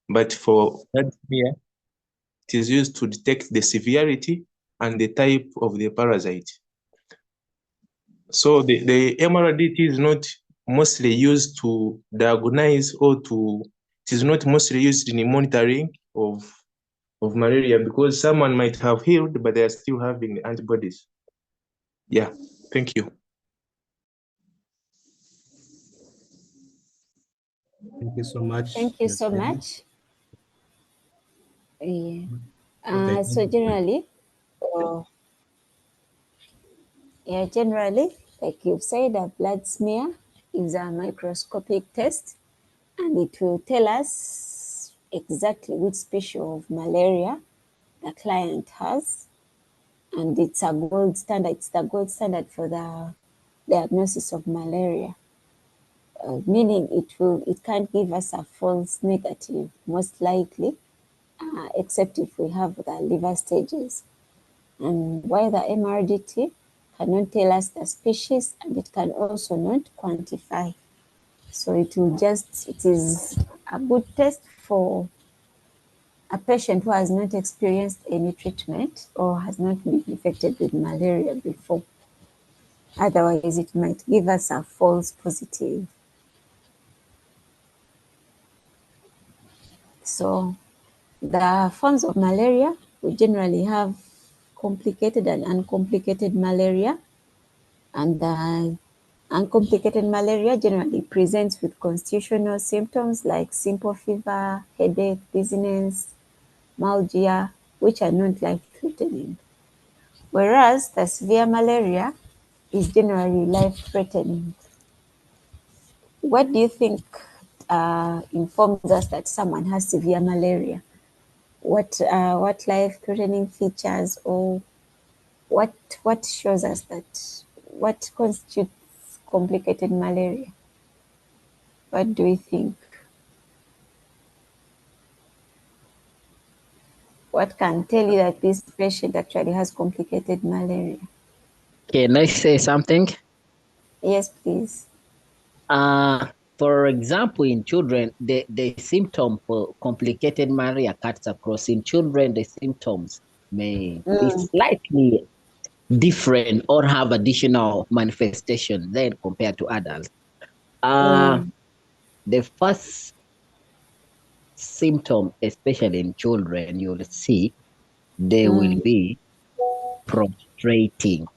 But for blood smear, it is used to detect the severity and the type of the parasite. So the MRDT is not mostly used to diagnose or it is not mostly used in the monitoring of malaria, because someone might have healed, but they are still having antibodies. Yeah, thank you. Thank you so much. Thank you so much. Yeah. So generally, generally, like you've said, a blood smear is a microscopic test, and it will tell us exactly which species of malaria the client has, and it's a gold standard. It's the gold standard for the diagnosis of malaria. Meaning it can't give us a false negative, most likely, except if we have the liver stages. And while the MRDT cannot tell us the species, and it can also not quantify. So it is a good test for a patient who has not experienced any treatment or has not been infected with malaria before. Otherwise, it might give us a false positive. So the forms of malaria, we generally have complicated and uncomplicated malaria. And the uncomplicated malaria generally presents with constitutional symptoms like simple fever, headache, dizziness, myalgia, which are not life-threatening. Whereas the severe malaria is generally life-threatening. What do you think informs us that someone has severe malaria? What life-threatening features, or what shows us that, what constitutes complicated malaria? What do we think? What can tell you that this patient actually has complicated malaria? Can I say something? Yes, please. For example, in children, the symptom for complicated malaria cuts across. In children, the symptoms may be slightly different or have additional manifestation than compared to adults. The first symptom, especially in children, you'll see they will be prostrating.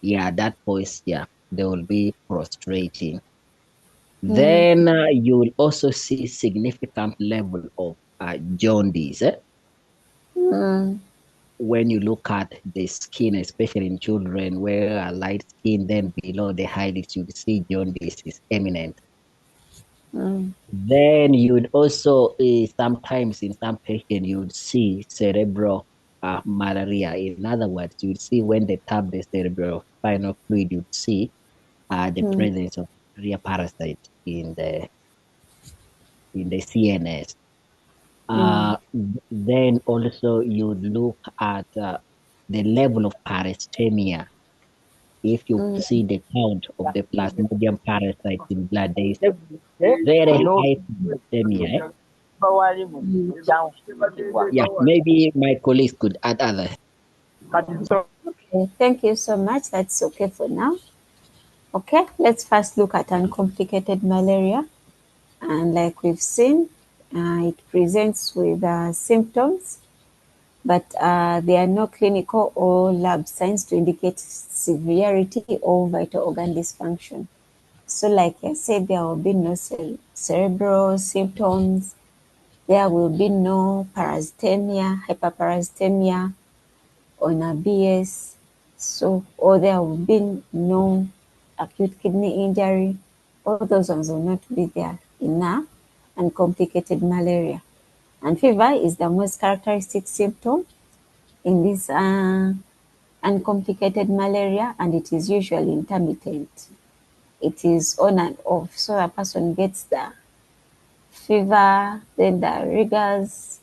Yeah, that voice, yeah, they will be prostrating. Then you will also see significant level of jaundice. When you look at the skin, especially in children, where a light skin, then below the highlights, you see jaundice is eminent. Then you would also, sometimes in some patients, you would see cerebral malaria. In other words, you would see when they tap the cerebrospinal fluid, you'd see the presence of malaria parasite in the CNS. Then also you would look at the level of paresthemia. If you see the count of the plasmodium parasite in blood, there is very high paresthemia. Yeah, maybe my colleagues could add other. Okay, thank you so much. That's okay for now. Okay, let's first look at uncomplicated malaria. And like we've seen, it presents with symptoms, but there are no clinical or lab signs to indicate severity or vital organ dysfunction. So like I said, there will be no cerebral symptoms. There will be no parasthemia, hyperparasthemia, or BS. So, or there will be no acute kidney injury. All those ones will not be there in uncomplicated malaria. And fever is the most characteristic symptom in this uncomplicated malaria, and it is usually intermittent. It is on and off. So a person gets the fever, then the rigors,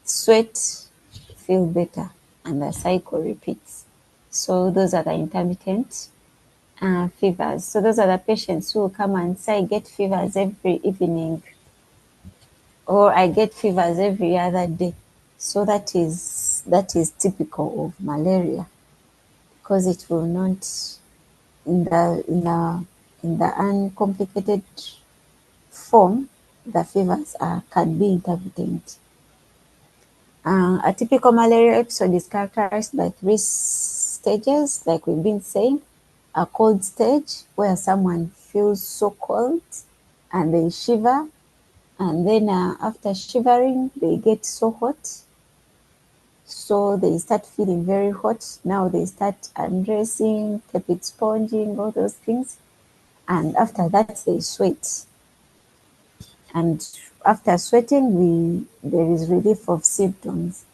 sweat, feel better, and the cycle repeats. So those are the intermittent fevers. So those are the patients who come and say, I get fevers every evening, or I get fevers every other day. So that is typical of malaria, because it will not, in the uncomplicated form, the fevers can be intermittent. A typical malaria episode is characterized by 3 stages, like we've been saying. A cold stage, where someone feels so cold and they shiver, and then after shivering, they get so hot. So they start feeling very hot. Now they start undressing, tepid sponging, all those things. And after that, they sweat. And after sweating, there is relief of symptoms.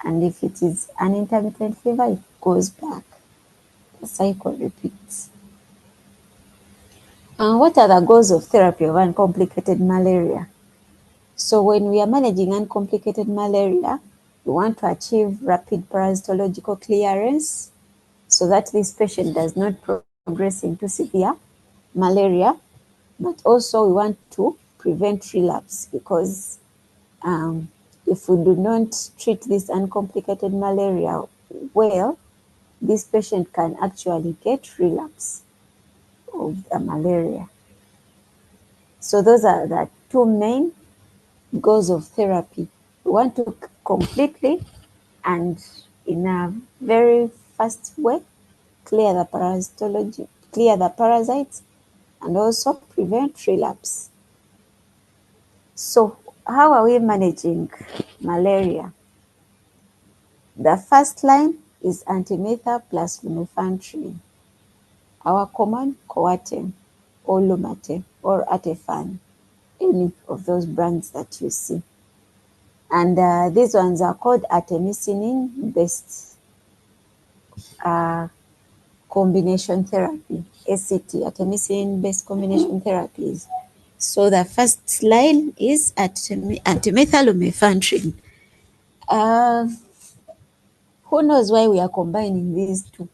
And if it is an intermittent fever, it goes back. The cycle repeats. What are the goals of therapy of uncomplicated malaria? So when we are managing uncomplicated malaria, we want to achieve rapid parasitological clearance so that this patient does not progress into severe malaria, but also we want to prevent relapse, because if we do not treat this uncomplicated malaria well, this patient can actually get relapse of the malaria. So those are the 2 main goals of therapy. We want to completely and in a very fast way clear the parasites, and also prevent relapse. So how are we managing malaria? The first line is antimether plus lumefantrine, our common Coartem or Lumatem or Atefan, any of those brands that you see. And these ones are called artemisinin-based combination therapy, ACT, artemisinin-based combination therapies. So the first line is antimether-lumefantrine. Who knows why we are combining these 2?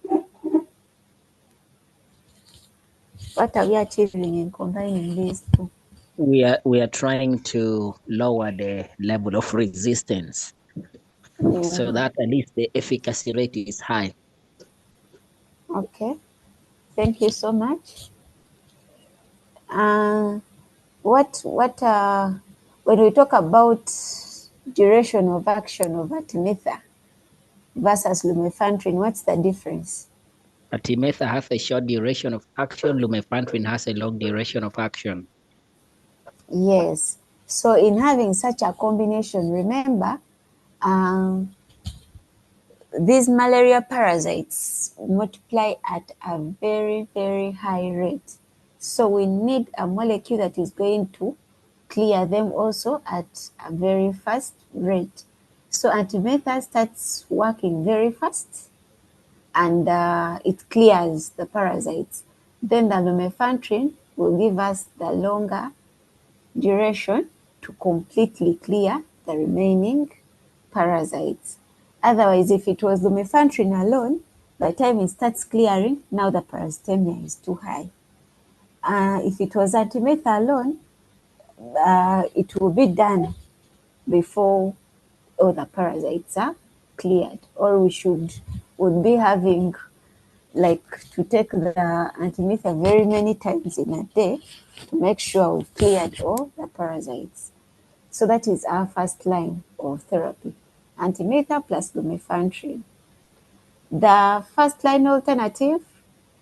What are we achieving in combining these 2? We are trying to lower the level of resistance so that at least the efficacy rate is high. Okay, thank you so much. When we talk about duration of action of artemether versus lumefantrine, what's the difference? Artemether has a short duration of action. Lumefantrine has a long duration of action. Yes. So in having such a combination, remember, these malaria parasites multiply at a very, very high rate. So we need a molecule that is going to clear them also at a very fast rate. So antimether starts working very fast, and it clears the parasites. Then the lumefantrine will give us the longer duration to completely clear the remaining parasites. Otherwise, if it was lumefantrine alone, by the time it starts clearing, now the parasitemia is too high. If it was antimether alone, it will be done before all the parasites are cleared. Or would be having to take the antimether very many times in a day to make sure we've cleared all the parasites. So that is our first line of therapy, antimether plus lumefantrine. The first line alternative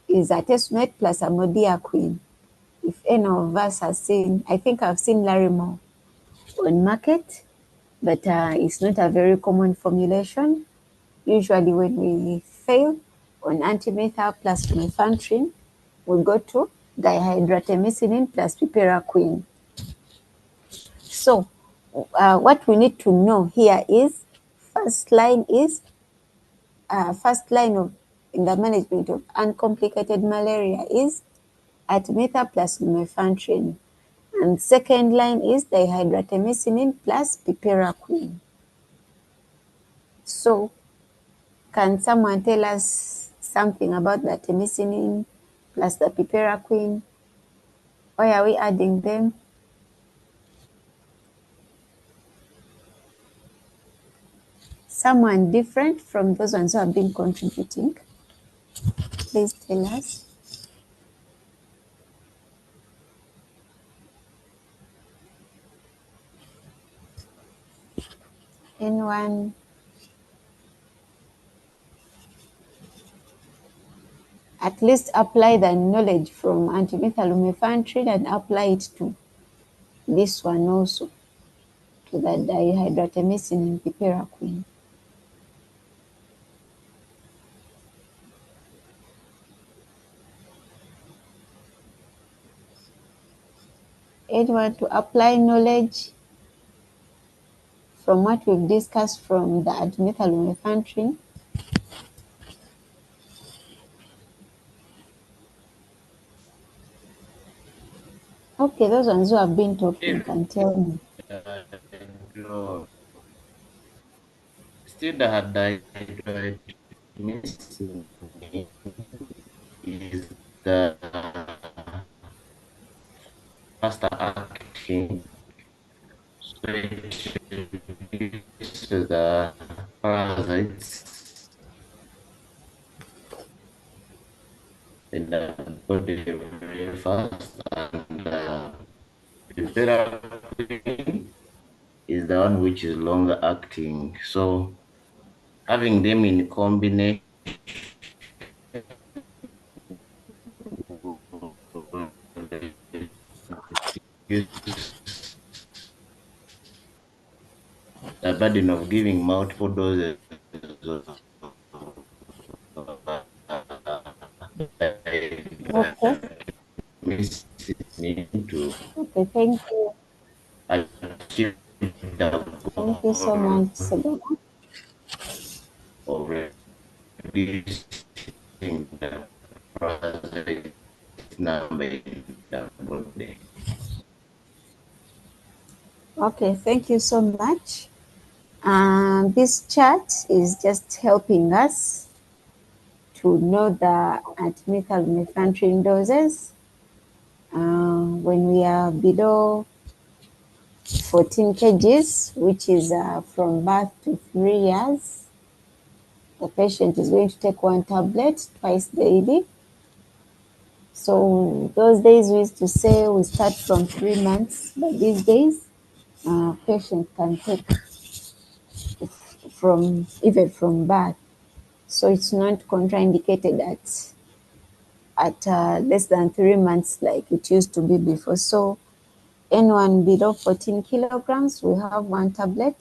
is atesomate plus amodiaquine. If any of us has seen, I think I've seen Larimor on market, but it's not a very common formulation. Usually when we fail on antimether plus lumefantrine, we go to dihydroartemisinin plus piperacin. So what we need to know here is first line in the management of uncomplicated malaria is artemether plus lumefantrine, and second line is dihydroartemisinin plus piperacin. So can someone tell us something about the artemisinin plus the piperacin. Why are we adding them? Someone different from those ones who have been contributing, please tell us. Anyone? At least apply the knowledge from antimethyl lumefantrine and apply it to this one also, to the dihydroartemisinin and piperacin. Anyone to apply knowledge from what we've discussed from the antimethyl lumefantrine? Okay, those ones who have been talking can tell me. Still, the missing is the faster acting, so it reduces the parasites in the body very fast, and the therapy is the one which is longer acting. So having them in combination the burden of giving multiple doses of need to Okay, thank you. achieve the Thank you so much, goal Sabina. of reducing the parasite number in the body. Okay, thank you so much. This chart is just helping us to know the antimethyl lumefantrine doses. When we are below 14 kgs, which is from birth to 3 years, the patient is going to take 1 tablet twice daily. So those days we used to say we start from 3 months, but these days patient can take even from birth. So it's not contraindicated at less than 3 months like it used to be before. So anyone below 14 kilograms, we have 1 tablet.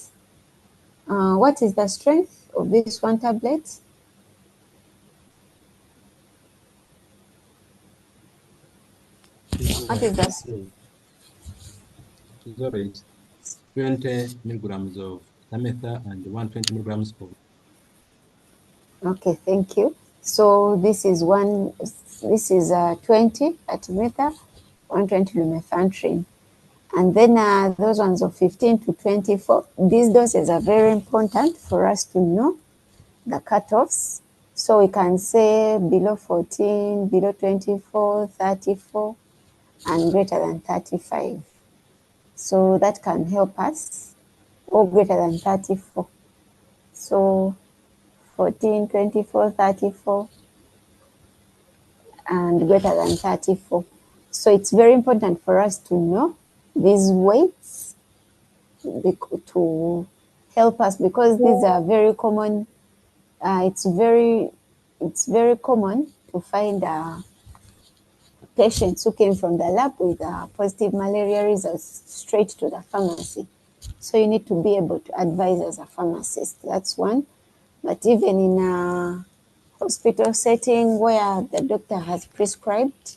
What is the strength of this 1 tablet? What is that? It is always 20 milligrams of Tametha and 120 milligrams of. Okay, thank you. So this is 20 artemether, 120 lumefantrine. And then those ones of 15 to 24, these doses are very important for us to know the cutoffs. So we can say below 14, below 24, 34, and greater than 35. So that can help us, or greater than 34. So 14, 24, 34, and greater than 34. So it's very important for us to know these weights to help us, because these are very common. It's very common to find patients who came from the lab with positive malaria results straight to the pharmacy. So you need to be able to advise as a pharmacist. That's one. But even in a hospital setting where the doctor has prescribed,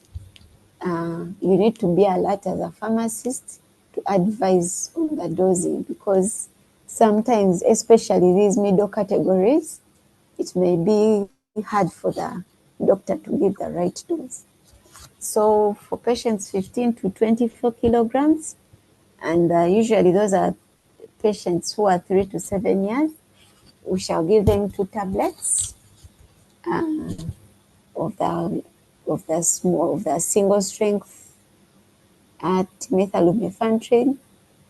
you need to be alert as a pharmacist to advise on the dosing, because sometimes, especially these middle categories, it may be hard for the doctor to give the right dose. So for patients 15 to 24 kilograms, and usually those are patients who are 3 to 7 years, we shall give them 2 tablets of the of the single strength at methyllumefantrine.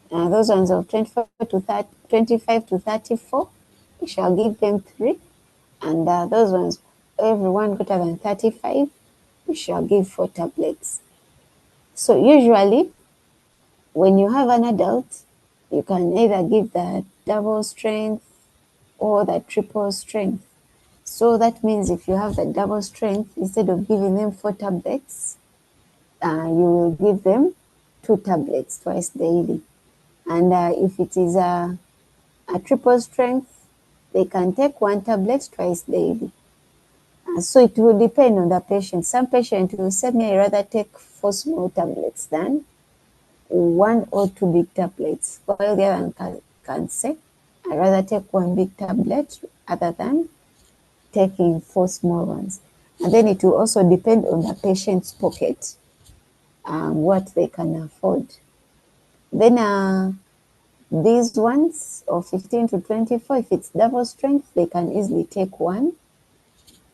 Those ones of 25 to 34, we shall give them 3. And those ones, everyone greater than 35, we shall give 4 tablets. So usually, when you have an adult, you can either give the double strength or the triple strength. So that means if you have the double strength, instead of giving them 4 tablets, you will give them 2 tablets twice daily. And if it is a triple strength, they can take 1 tablet twice daily. So it will depend on the patient. Some patients will say, "Me, I rather take 4 small tablets than 1 or 2 big tablets," while the other one can say, "I rather take 1 big tablet other than taking 4 small ones." And then it will also depend on the patient's pocket, what they can afford. Then these ones of 15 to 24, if it's double strength, they can easily take 1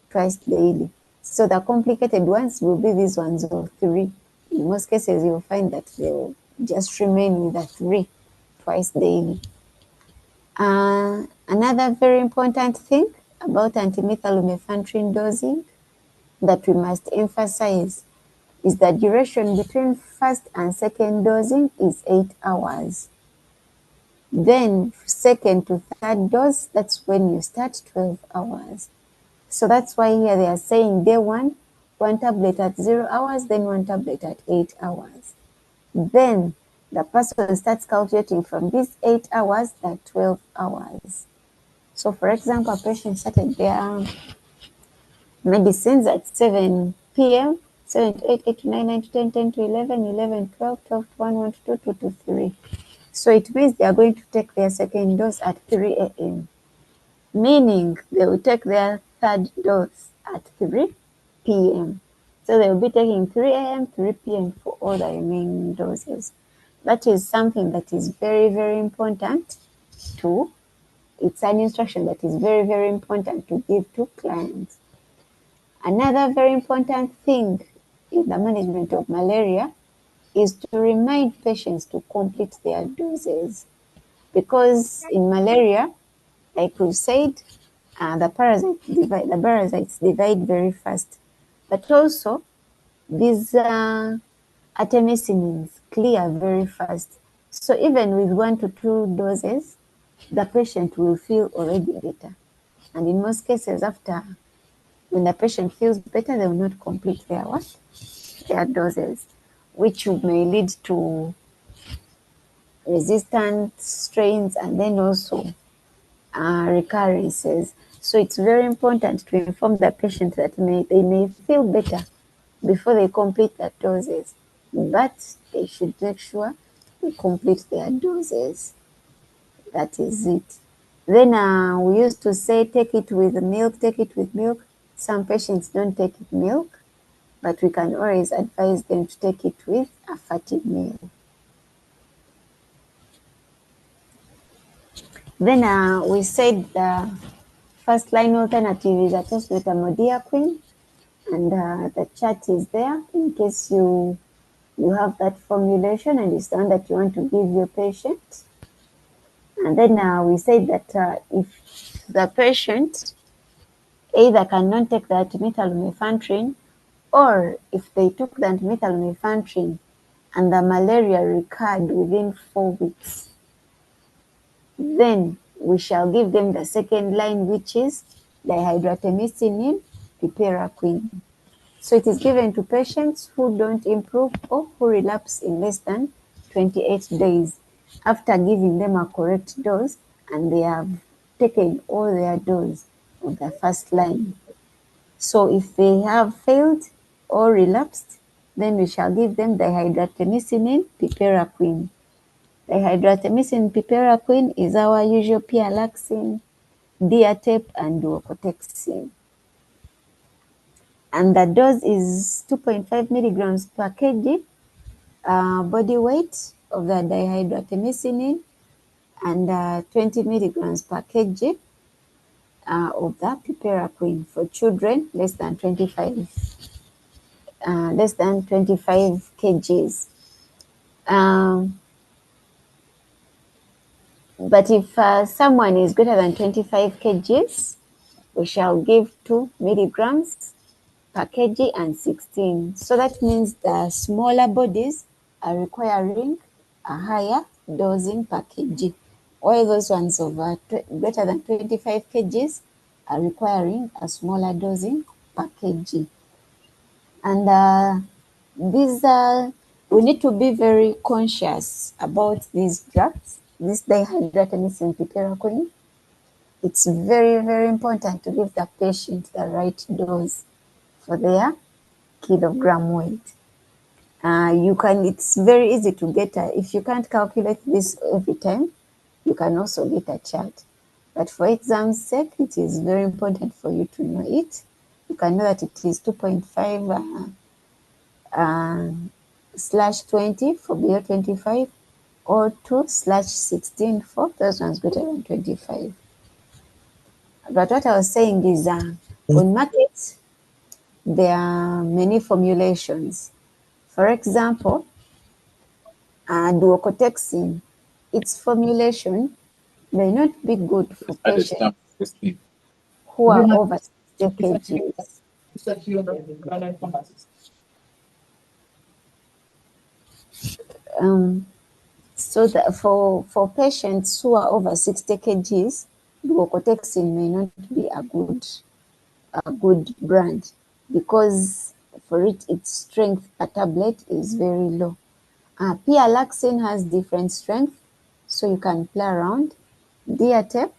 twice daily. So the complicated ones will be these ones of 3. In most cases, you'll find that they'll just remain with the 3 twice daily. Another very important thing about antimethyllumefantrine dosing that we must emphasize is the duration between first and second dosing is 8 hours. Then second to third dose, that's when you start 12 hours. So that's why here they are saying day 1, 1 tablet at 0 hours, then 1 tablet at 8 hours. Then the person starts calculating from these 8 hours to 12 hours. So for example, a patient started their medicines at 7 p.m., 7 to 8, 8 to 9, 9 to 10, 10 to 11, 11, 12, 12 to 1, 1 to 2, 2 to 3. So it means they are going to take their second dose at 3 a.m., meaning they will take their third dose at 3 p.m. So they will be taking 3 a.m., 3 p.m. for all the remaining doses. That is something that is very, very important to, it's an instruction that is very, very important to give to clients. Another very important thing in the management of malaria is to remind patients to complete their doses. Because in malaria, like we've said, the parasites divide very fast. But also, these artemisinin clear very fast. So even with 1 to 2 doses, the patient will feel already better. And in most cases, when the patient feels better, they will not complete their doses, which may lead to resistant strains and then also recurrences. So it's very important to inform the patient that they may feel better before they complete their doses, but they should make sure they complete their doses. That is it. Then we used to say, take it with milk, take it with milk. Some patients don't take it milk, but we can always advise them to take it with a fatty meal. Then we said the first line alternative is atosyl-beta-modiaquine, and the chart is there in case you have that formulation and it's the one that you want to give your patient. And then we said that if the patient either cannot take the antimethyllumefantrine, or if they took the antimethyllumefantrine and the malaria recurred within 4 weeks, then we shall give them the second line, which is dihydroartemisinin piperaquine. So it is given to patients who don't improve or who relapse in less than 28 days after giving them a correct dose and they have taken all their dose of the first line. So if they have failed or relapsed, then we shall give them dihydroartemisinin piperaquine. Dihydroartemisinin piperaquine is our usual pialoxine, Diatep, and duocortexin. And the dose is 2.5 milligrams per kg body weight of the dihydroartemisinin and 20 milligrams per kg of the piperaquine for children less than 25. less than 25 kgs. But if someone is greater than 25 kgs, we shall give 2 milligrams per kg and 16. So that means the smaller bodies are requiring a higher dosing per kg, while those ones of greater than 25 kgs are requiring a smaller dosing per kg. And these we need to be very conscious about these drugs, this dihydroartemisinin piperacillin. It's very, very important to give the patient the right dose for their kilogram weight. It's very easy to get if you can't calculate this every time, you can also get a chart. But for exam's sake, it is very important for you to know it. You can know that it is 2.5 /20 for below 25, or 2/16 for those ones greater than 25. But what I was saying is on market, there are many formulations. For example, duocotoxin, its formulation may not be good for patients who are over 60 kgs. So that for patients who are over 60 kgs, duocotoxin may not be a good brand, because for it, its strength per tablet is very low. Pyralaxin has different strength, so you can play around. Diatep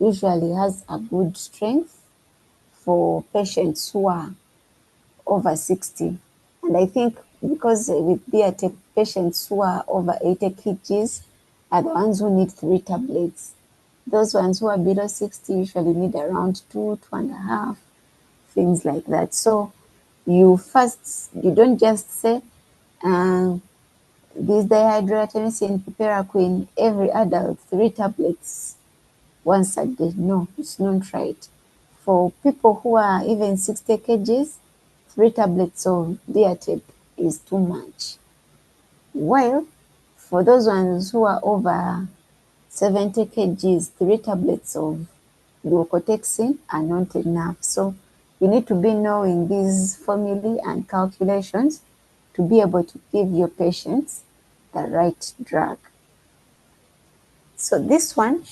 usually has a good strength for patients who are over 60. And I think because with Diatep, patients who are over 80 kgs are the ones who need 3 tablets. Those ones who are below 60 usually need around 2, 2.5, things like that. So you don't just say this dihydroartemisinin piperacillin, every adult 3 tablets once a day. No, it's not right. For people who are even 60 kgs, 3 tablets of Diatep is too much. While for those ones who are over 70 kgs, 3 tablets of duocotoxin are not enough. So you need to be knowing these formulae and calculations to be able to give your patients the right drug. So this one,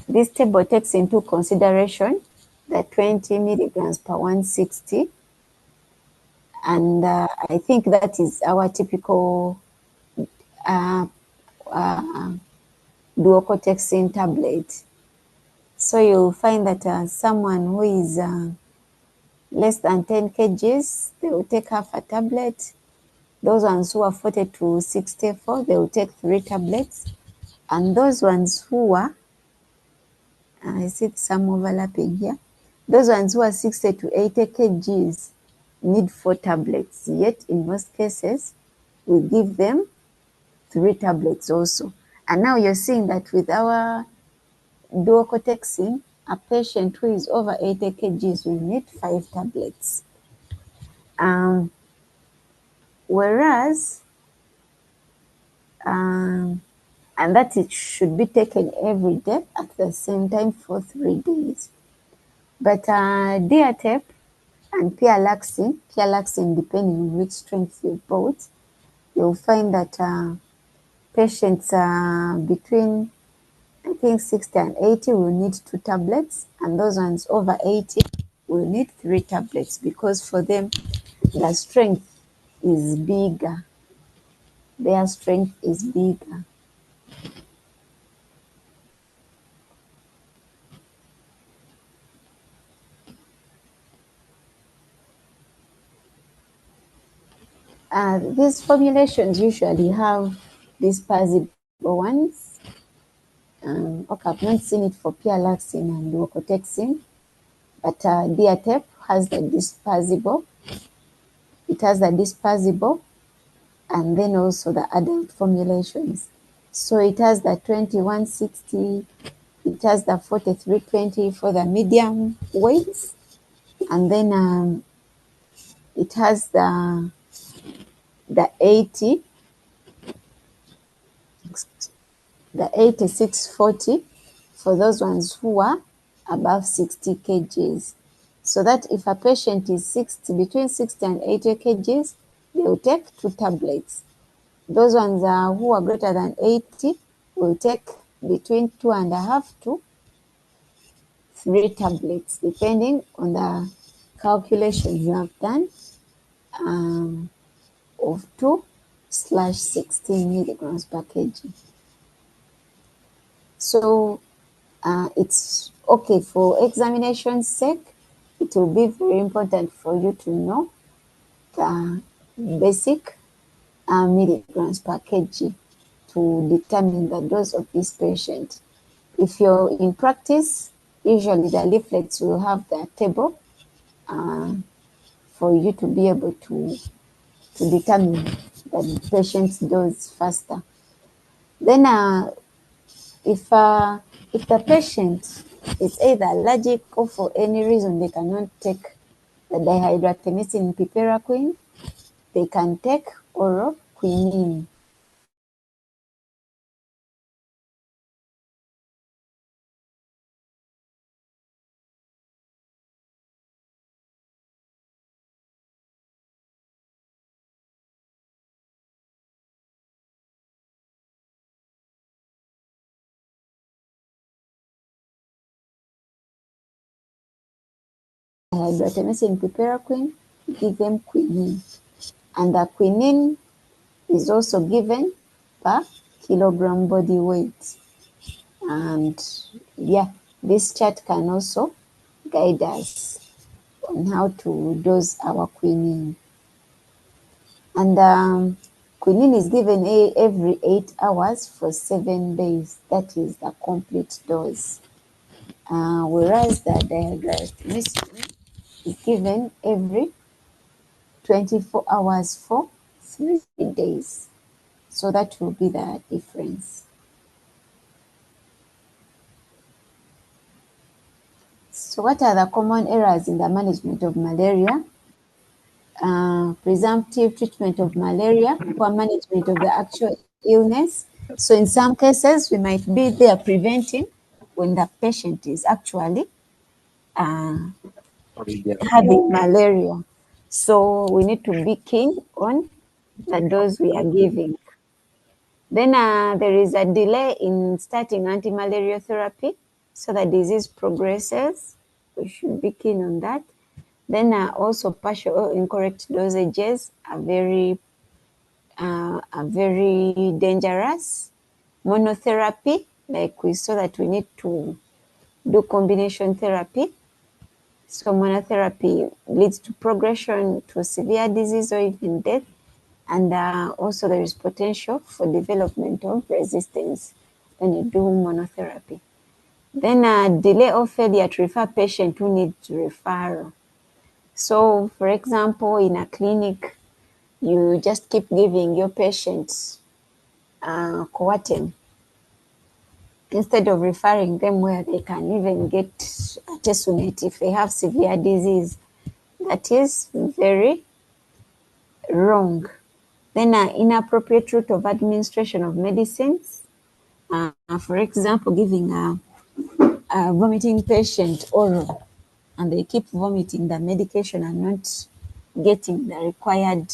this table takes into consideration the 20 milligrams per 160. And I think that is our typical duocotoxin tablet. So you'll find that someone who is less than 10 kgs, they will take half a tablet. Those ones who are 40 to 64, they will take 3 tablets. And those ones who are, I see some overlapping here, those ones who are 60 to 80 kgs need 4 tablets. Yet in most cases, we give them 3 tablets also. And now you're seeing that with our duocotoxin, a patient who is over 80 kgs will need 5 tablets. Whereas, and that it should be taken every day at the same time for 3 days. But Diatep and pyralaxin depending on which strength you bought, you'll find that patients between, I think, 60 and 80 will need 2 tablets, and those ones over 80 will need 3 tablets, because for them, their strength is bigger. Their strength is bigger. These formulations usually have dispersible ones. Okay, I've not seen it for pyralaxin and duocotoxin, but Diatep has the dispersible. It has the dispersible, and then also the adult formulations. So it has the 2160, it has the 4320 for the medium weights, and then it has the 8640 for those ones who are above 60 kgs. So that if a patient is between 60 and 80 kgs, they will take 2 tablets. Those ones who are greater than 80 will take between 2.5 to 3 tablets, depending on the calculations you have done, of 2/16 milligrams per kg. So it's okay for examination's sake. It will be very important for you to know the basic milligrams per kg to determine the dose of this patient. If you're in practice, usually the leaflets will have the table for you to be able to determine the patient's dose faster. Then if the patient is either allergic or for any reason they cannot take the dihydroartemisinin piperacin, they can take oral quinine. Dihydroartemisinin piperacin, give them quinine. And the quinine is also given per kilogram body weight. And yeah, this chart can also guide us on how to dose our quinine. And quinine is given every 8 hours for 7 days. That is the complete dose. Whereas the dihydroartemisinin is given every 24 hours for 3 days. So that will be the difference. So what are the common errors in the management of malaria? Presumptive treatment of malaria, poor management of the actual illness. So in some cases, we might be there preventing when the patient is actually having malaria. So we need to be keen on the dose we are giving. Then there is a delay in starting anti-malaria therapy, so the disease progresses. We should be keen on that. Then also partial or incorrect dosages are very dangerous. Monotherapy, like we saw that we need to do combination therapy. So monotherapy leads to progression to severe disease or even death. And also there is potential for development of resistance when you do monotherapy. Then delay or failure to refer patient who needs referral. So for example, in a clinic, you just keep giving your patients Coartem instead of referring them where they can even get artesunate if they have severe disease. That is very wrong. Then inappropriate route of administration of medicines. For example, giving a vomiting patient oral and they keep vomiting the medication and not getting the required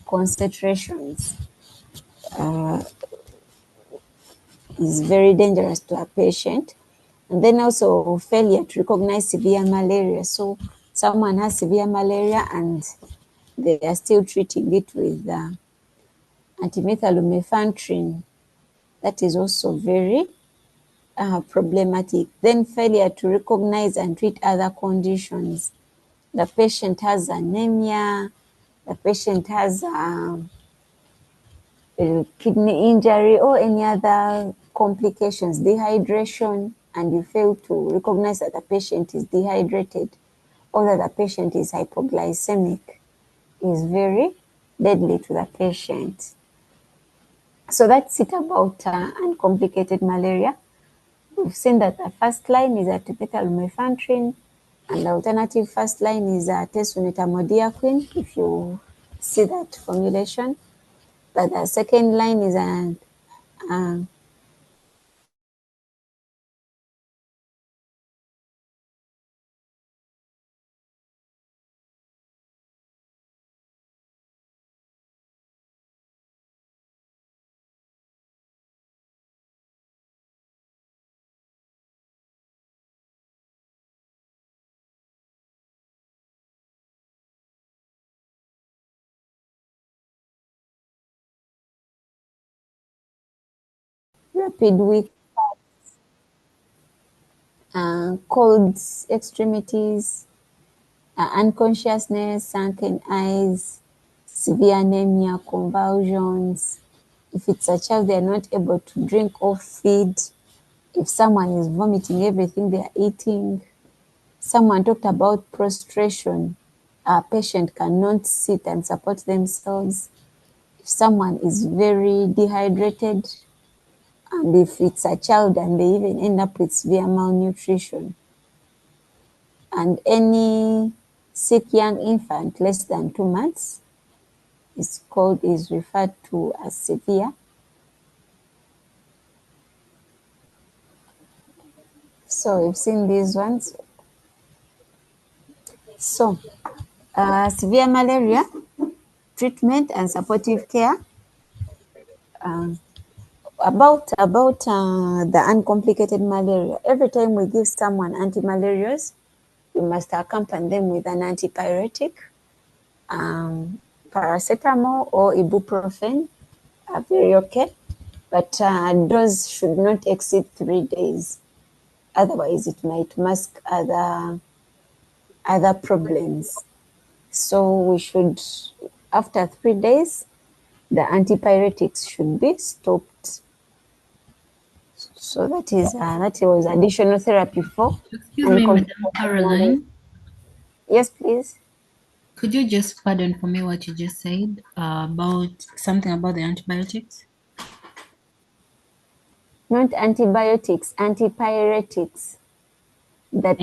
concentrations is very dangerous to a patient. And then also failure to recognize severe malaria. So someone has severe malaria and they are still treating it with antimethyl That is also very problematic. Then failure to recognize and treat other conditions. The patient has anemia, the patient has a kidney injury or any other complications, dehydration, and you fail to recognize that the patient is dehydrated or that the patient is hypoglycemic, is very deadly to the patient. So that's it about uncomplicated malaria. We've seen that the first line is artemethyl lumefantrine, And the alternative first line is tesonetamidiaquine, if you see that formulation. But the second line is rapid weak cold extremities, unconsciousness, sunken eyes, severe anemia, convulsions. If it's a child, they're not able to drink or feed. If someone is vomiting everything they are eating. Someone talked about prostration. A patient cannot sit and support themselves. If someone is very dehydrated, and if it's a child and they even end up with severe malnutrition. And any sick young infant less than 2 months is referred to as severe. So we've seen these ones. So severe malaria, treatment and supportive care. About the uncomplicated malaria. Every time we give someone anti-malarials, we must accompany them with an antipyretic. Paracetamol or ibuprofen are very okay, but dose should not exceed 3 days. Otherwise, it might mask other problems. So we should, after 3 days, the antipyretics should be stopped. So that was additional therapy for. Excuse me, Madam Caroline. Yes, please. Could you just pardon for me what you just said about something about the antibiotics? Not antibiotics, antipyretics. That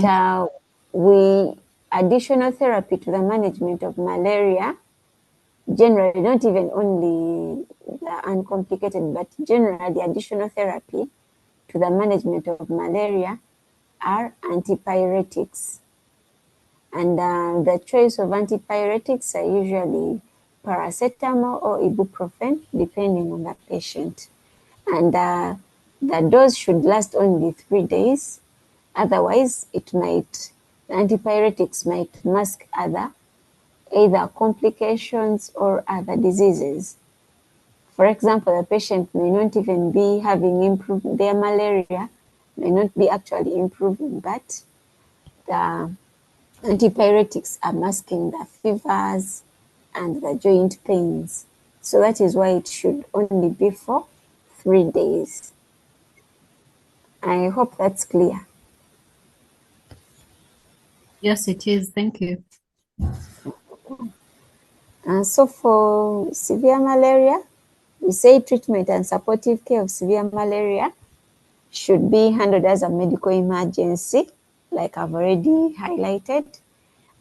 additional therapy to the management of malaria, generally, not even only the uncomplicated, but generally additional therapy to the management of malaria are antipyretics. And the choice of antipyretics are usually paracetamol or ibuprofen, depending on the patient. And the dose should last only 3 days. Otherwise, the antipyretics might mask either complications or other diseases. For example, the patient may not even be having improved, their malaria may not be actually improving, but the antipyretics are masking the fevers and the joint pains. So that is why it should only be for 3 days. I hope that's clear. Yes, it is. Thank you. So for severe malaria, we say treatment and supportive care of severe malaria should be handled as a medical emergency, like I've already highlighted.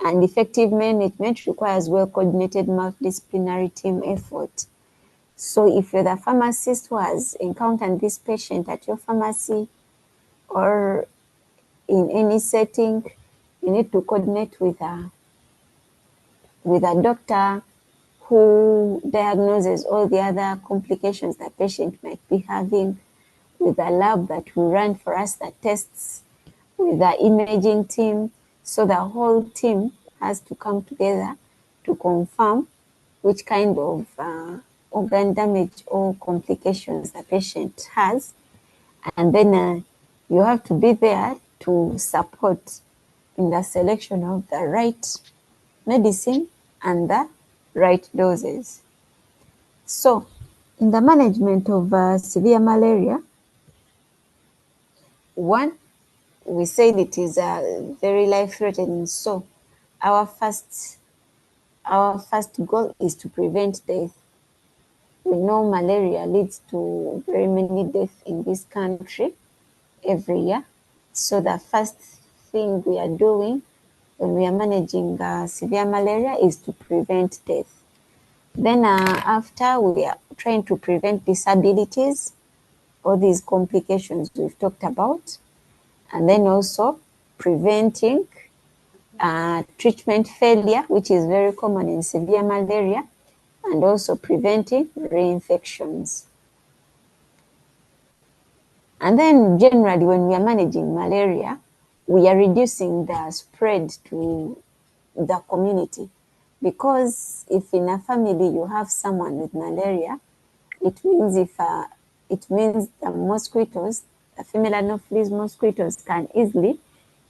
And effective management requires well-coordinated multidisciplinary team effort. So if you're the pharmacist who has encountered this patient at your pharmacy or in any setting, you need to coordinate with a doctor who diagnoses all the other complications the patient might be having, with a lab that will run for us the tests, with the imaging team. So the whole team has to come together to confirm which kind of organ damage or complications the patient has. And then you have to be there to support in the selection of the right medicine and the right doses. So, in the management of severe malaria, one, we said it is very life-threatening. So, our first goal is to prevent death. We know malaria leads to very many deaths in this country every year. So the first thing we are doing when we are managing severe malaria is to prevent death. Then after we are trying to prevent disabilities, all these complications we've talked about, and then also preventing treatment failure, which is very common in severe malaria, and also preventing reinfections. And then generally when we are managing malaria, we are reducing the spread to the community, because if in a family you have someone with malaria, it means the mosquitoes, the female Anopheles mosquitoes, can easily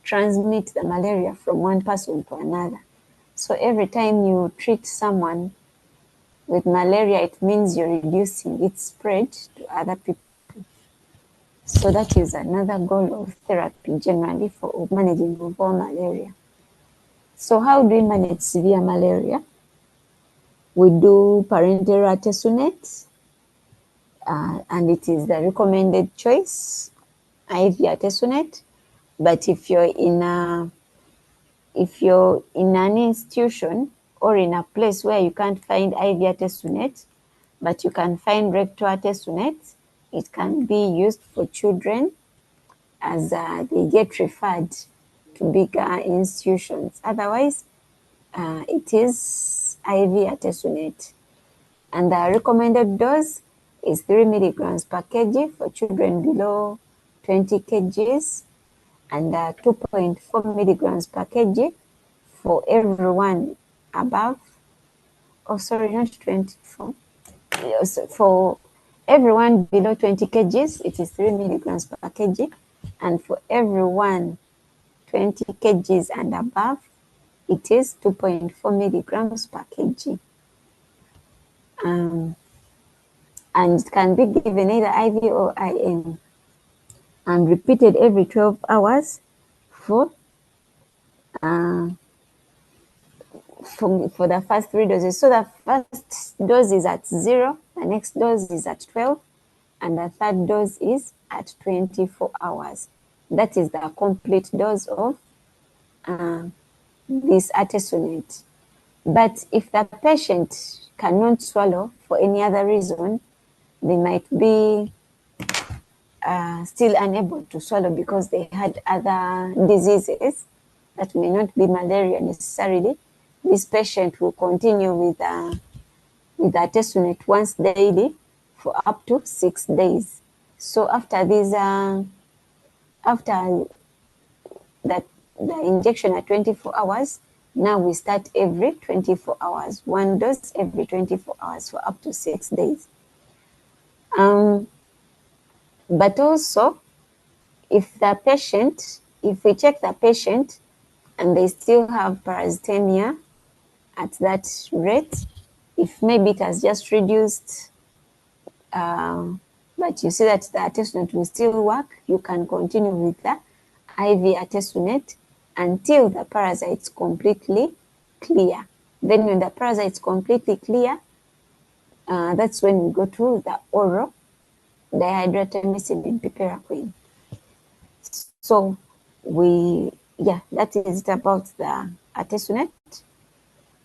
transmit the malaria from one person to another. So every time you treat someone with malaria, it means you're reducing its spread to other people. So that is another goal of therapy generally for managing overall malaria. So how do we manage severe malaria? We do parenteral artesunate, and it is the recommended choice, IV artesunate. But if you're in an institution or in a place where you can't find IV artesunate, but you can find rectal artesunate, it can be used for children as they get referred to bigger institutions. Otherwise, it is IV artesunate. And the recommended dose is 3 milligrams per kg for children below 20 kgs, and 2.4 milligrams per kg for everyone above, not 24. For everyone below 20 kgs, it is 3 milligrams per kg, and for everyone 20 kgs and above, it is 2.4 milligrams per kg. And it can be given either IV or IM, and repeated every 12 hours for the first 3 doses. So the first dose is at 0, the next dose is at 12, and the third dose is at 24 hours. That is the complete dose of this artesunate. But if the patient cannot swallow for any other reason, they might be still unable to swallow because they had other diseases that may not be malaria necessarily. This patient will continue with the artesunate once daily for up to 6 days. So after these, after the injection at 24 hours, now we start every 24 hours, 1 dose every 24 hours for up to 6 days. But also, if we check the patient and they still have parasitemia at that rate, if maybe it has just reduced, but you see that the artesunate will still work, you can continue with the IV artesunate until the parasites completely clear. Then when the parasites completely clear, that's when we go to the oral dihydroartemisinin piperaquine. So that is it about the artesunate.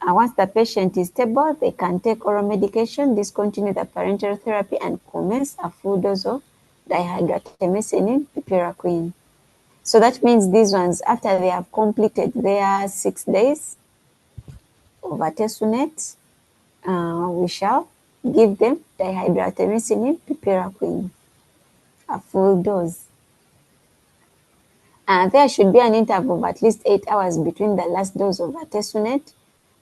Once the patient is stable, they can take oral medication, discontinue the parenteral therapy, and commence a full dose of dihydroartemisinin piperaquine. So that means these ones, after they have completed their 6 days of artesunate, we shall give them dihydroartemisinin piperaquine, a full dose. There should be an interval of at least 8 hours between the last dose of artesunate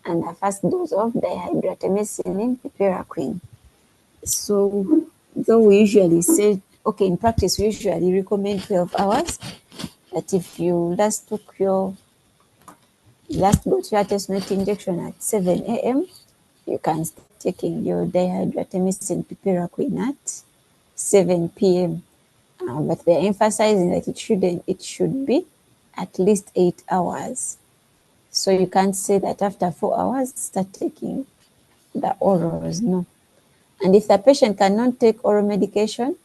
and the first dose of dihydroartemisinin piperaquine. So, though we usually say, in practice, we usually recommend 12 hours, but if you last got your artesunate injection at 7 a.m., you can start taking your dihydroartemisinin piperaquine at 7 p.m. But they're emphasizing that it should be at least 8 hours. So you can't say that after 4 hours, start taking the orals, no. And if the patient cannot take oral medication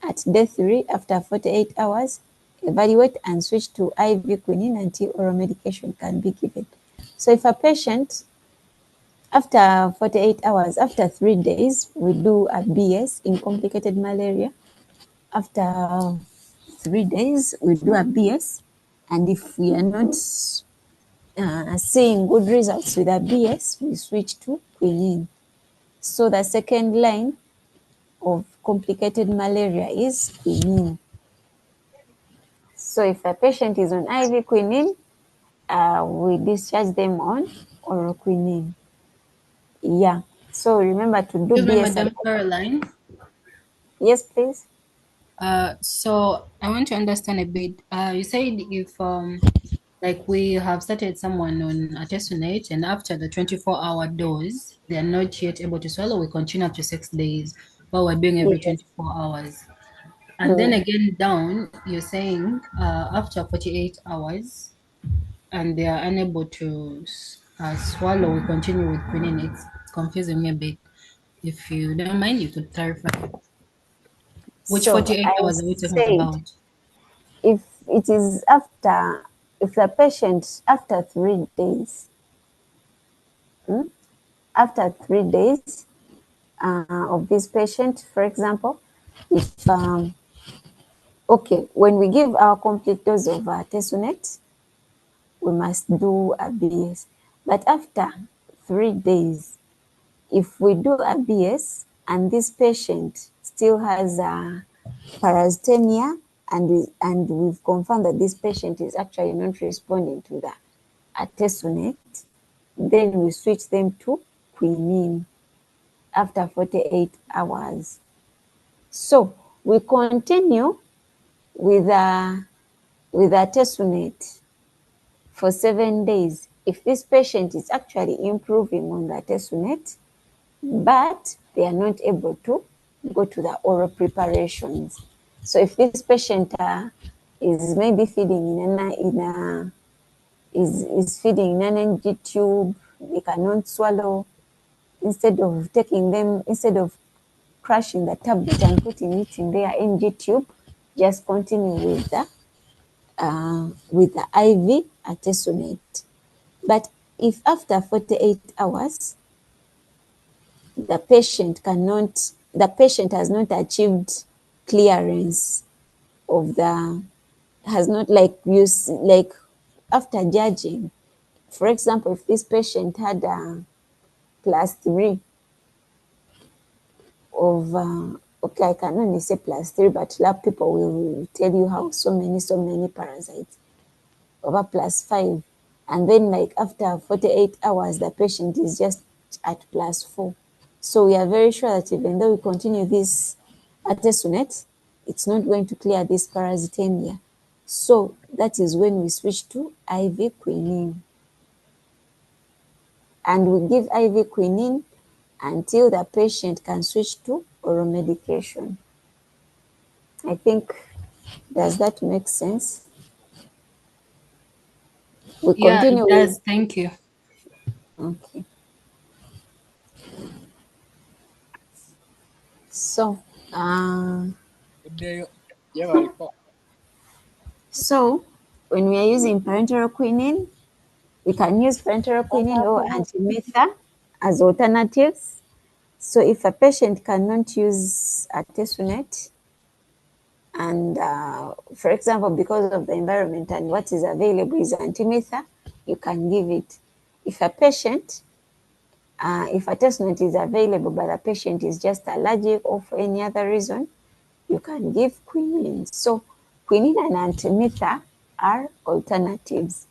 at day 3 after 48 hours, evaluate and switch to IV quinine until oral medication can be given. So if a patient, after 48 hours, after 3 days, we do a BS in complicated malaria. After 3 days, we do a BS. And if we are not seeing good results with a BS, we switch to quinine. So the second line of complicated malaria is quinine. So if a patient is on IV quinine, we discharge them on oral quinine. Yeah. So remember to do Excuse me, BS. Madam Caroline. Yes, please. So I want to understand a bit. You said if like we have started someone on artesunate and after the 24-hour dose, they are not yet able to swallow, we continue up to 6 days while we're doing every Yes. 24 hours. And then again down, you're saying after 48 hours and they are unable to swallow, we continue with quinine. It's confusing me a bit. If you don't mind, you could clarify. Which So 48 I hours are we talking said about? if it is after, if the patient after 3 days, after 3 days of this patient, for example, if okay, when we give our complete dose of artesunate, we must do a BS. But after 3 days, if we do a BS and this patient still has parasitemia and we've confirmed that this patient is actually not responding to the artesunate, then we switch them to quinine after 48 hours. So we continue with artesunate for 7 days. If this patient is actually improving on the artesunate, but they are not able to go to the oral preparations. So if this patient is maybe feeding is feeding in an NG tube, they cannot swallow, instead of crushing the tablet and putting it in their NG tube, just continue with the IV artesunate. But if after 48 hours, the patient has not achieved clearance of has not like after judging, for example, if this patient had a +3 of, okay, I can only say +3, but lab people will tell you how so many parasites over +5. And then like after 48 hours, the patient is just at +4. So we are very sure that even though we continue this artesunate, it's not going to clear this parasitemia. So that is when we switch to IV quinine. And we give IV quinine until the patient can switch to oral medication. I think, does that make sense? We Yeah, continue it with, does. Thank you. okay. So, so when we are using parenteral quinine, we can use parenteral quinine or antimether as alternatives. So if a patient cannot use artesunate, and for example, because of the environment and what is available is antimether, you can give it. If a patient, if artesunate is available but the patient is just allergic or for any other reason, you can give quinine. So quinine and antimether are alternatives.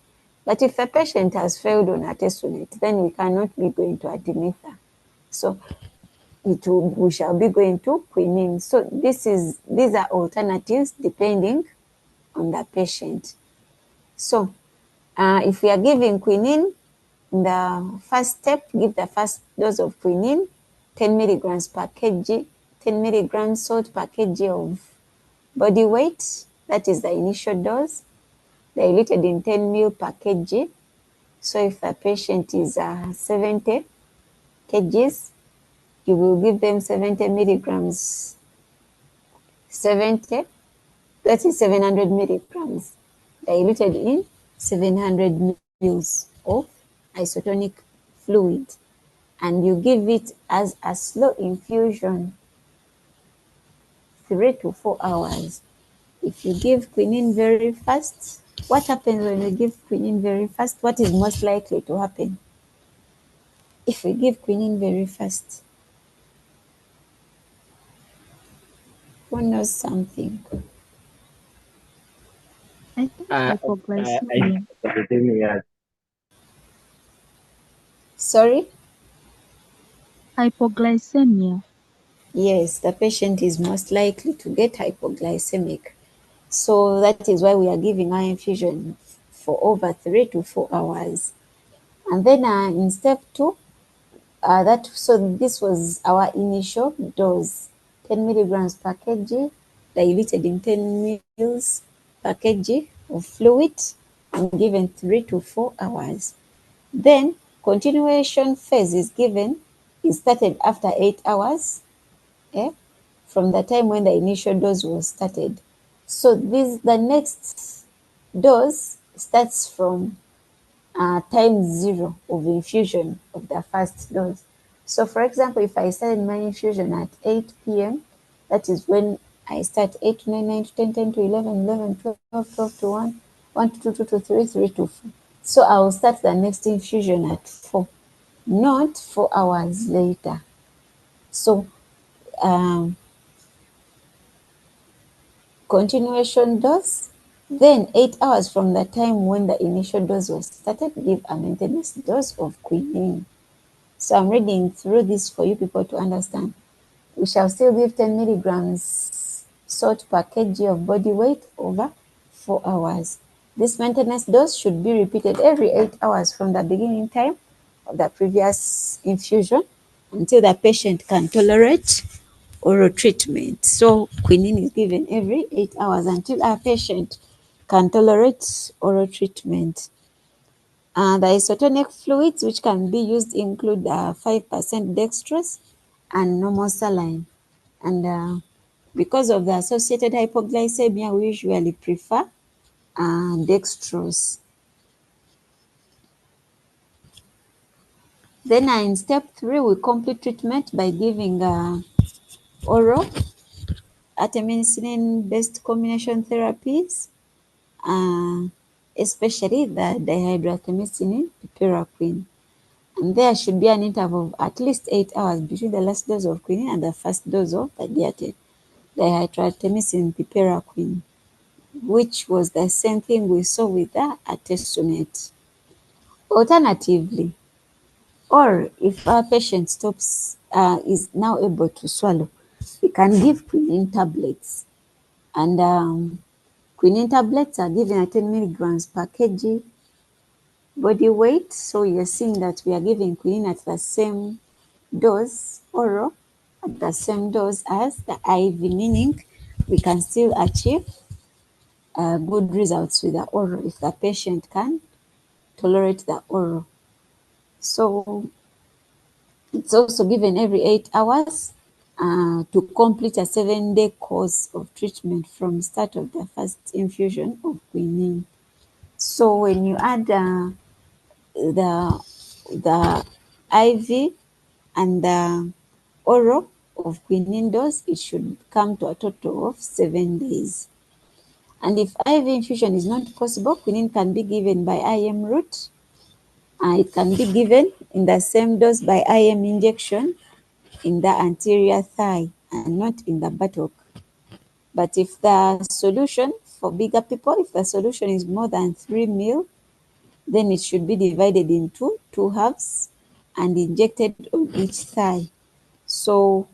But if a patient has failed on artesunate, then we cannot be going to antimether. So we shall be going to quinine. So these are alternatives depending on the patient. So if we are giving quinine, the first step, give the first dose of quinine, 10 milligrams per kg, 10 milligrams salt per kg of body weight. That is the initial dose, diluted in 10 ml per kg. So if a patient is 70 kgs, you will give them 70 milligrams, 70 That is 700 milligrams diluted in 700 mils of isotonic fluid, and you give it as a slow infusion 3 to 4 hours. If you give quinine very fast, what happens when you give quinine very fast? What is most likely to happen? If we give quinine very fast, who knows something? I think I hypoglycemia. Academia. Sorry? Hypoglycemia. Yes, the patient is most likely to get hypoglycemic. So that is why we are giving eye infusion for over 3 to 4 hours. And then in step 2, so this was our initial dose, 10 milligrams per kg, diluted in 10 mils per kg of fluid, and given 3 to 4 hours. Then continuation phase is started after 8 hours, from the time when the initial dose was started. So the next dose starts from time 0 of infusion of the first dose. So for example, if I started my infusion at 8 p.m., that is when I start 8 to 9, 9 to 10, 10 to 11, 11, 12, 12 to 1, 1 to 2, 2 to 3, 3 to 4. So I will start the next infusion at 4, not 4 hours later. So continuation dose, then 8 hours from the time when the initial dose was started, give a maintenance dose of quinine. So I'm reading through this for you people to understand. We shall still give 10 milligrams salt per kg of body weight over 4 hours. This maintenance dose should be repeated every 8 hours from the beginning time of the previous infusion until the patient can tolerate oral treatment. So quinine is given every 8 hours until our patient can tolerate oral treatment. The isotonic fluids which can be used include 5% dextrose and normal saline. And because of the associated hypoglycemia, we usually prefer dextrose. Then in step 3, we complete treatment by giving oral artemisinin-based combination therapies, especially the dihydroartemisinin piperaquine. And there should be an interval of at least 8 hours between the last dose of quinine and the first dose of the dihydroartemisinin piperaquine, which was the same thing we saw with the artesunate. Alternatively, or if our patient is now able to swallow, we can give quinine tablets. And quinine tablets are given at 10 milligrams per kg body weight. So you're seeing that we are giving quinine at the same dose, oral, at the same dose as the IV, meaning we can still achieve good results with the oral if the patient can tolerate the oral. So it's also given every 8 hours to complete a 7-day course of treatment from start of the first infusion of quinine. So when you add the IV and the oral of quinine dose, it should come to a total of 7 days. And if IV infusion is not possible, quinine can be given by IM route. It can be given in the same dose by IM injection in the anterior thigh and not in the buttock. But if the solution, for bigger people, if the solution is more than 3 ml, then it should be divided into 2 halves and injected on each thigh. So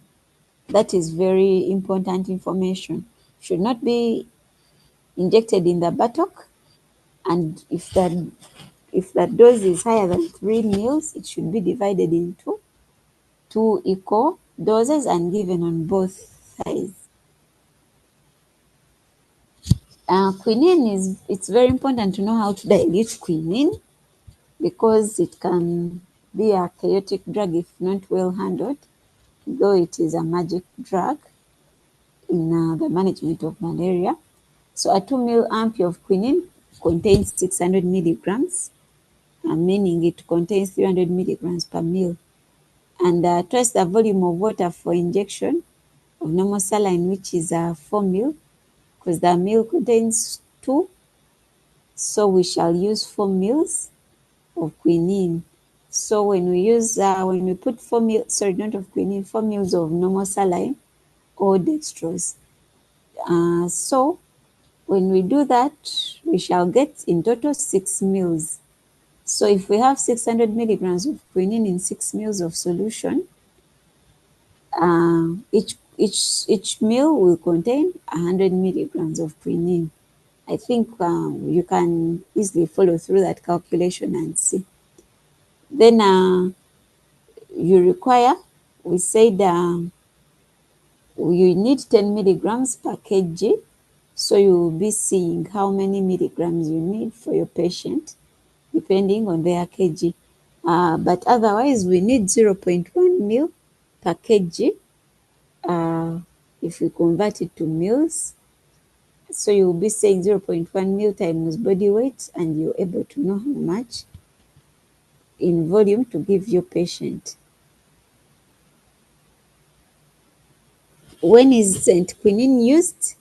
that is very important information. Should not be injected in the buttock, and if the dose is higher than 3 ml, it should be divided into 2 equal doses and given on both thighs. Quinine it's very important to know how to dilute quinine, because it can be a chaotic drug if not well handled, though it is a magic drug in the management of malaria. So a 2 ml ampule of quinine contains 600 milligrams, meaning it contains 300 milligrams per ml. And twice the volume of water for injection of normal saline, which is 4 ml, because the ml contains 2. So we shall use 4 ml of quinine. So when we use, when we put 4 ml, sorry, not of quinine, 4 ml of normal saline or dextrose. So when we do that, we shall get in total 6 ml. So if we have 600 milligrams of quinine in 6 ml of solution, each meal will contain 100 milligrams of quinine. I think you can easily follow through that calculation and see. Then you require, we said you need 10 milligrams per kg. So you will be seeing how many milligrams you need for your patient, depending on their kg. But otherwise, we need 0.1 ml per kg. If we convert it to mils, so you'll be saying 0.1 ml times body weight, and you're able to know how much in volume to give your patient. When is quinine used?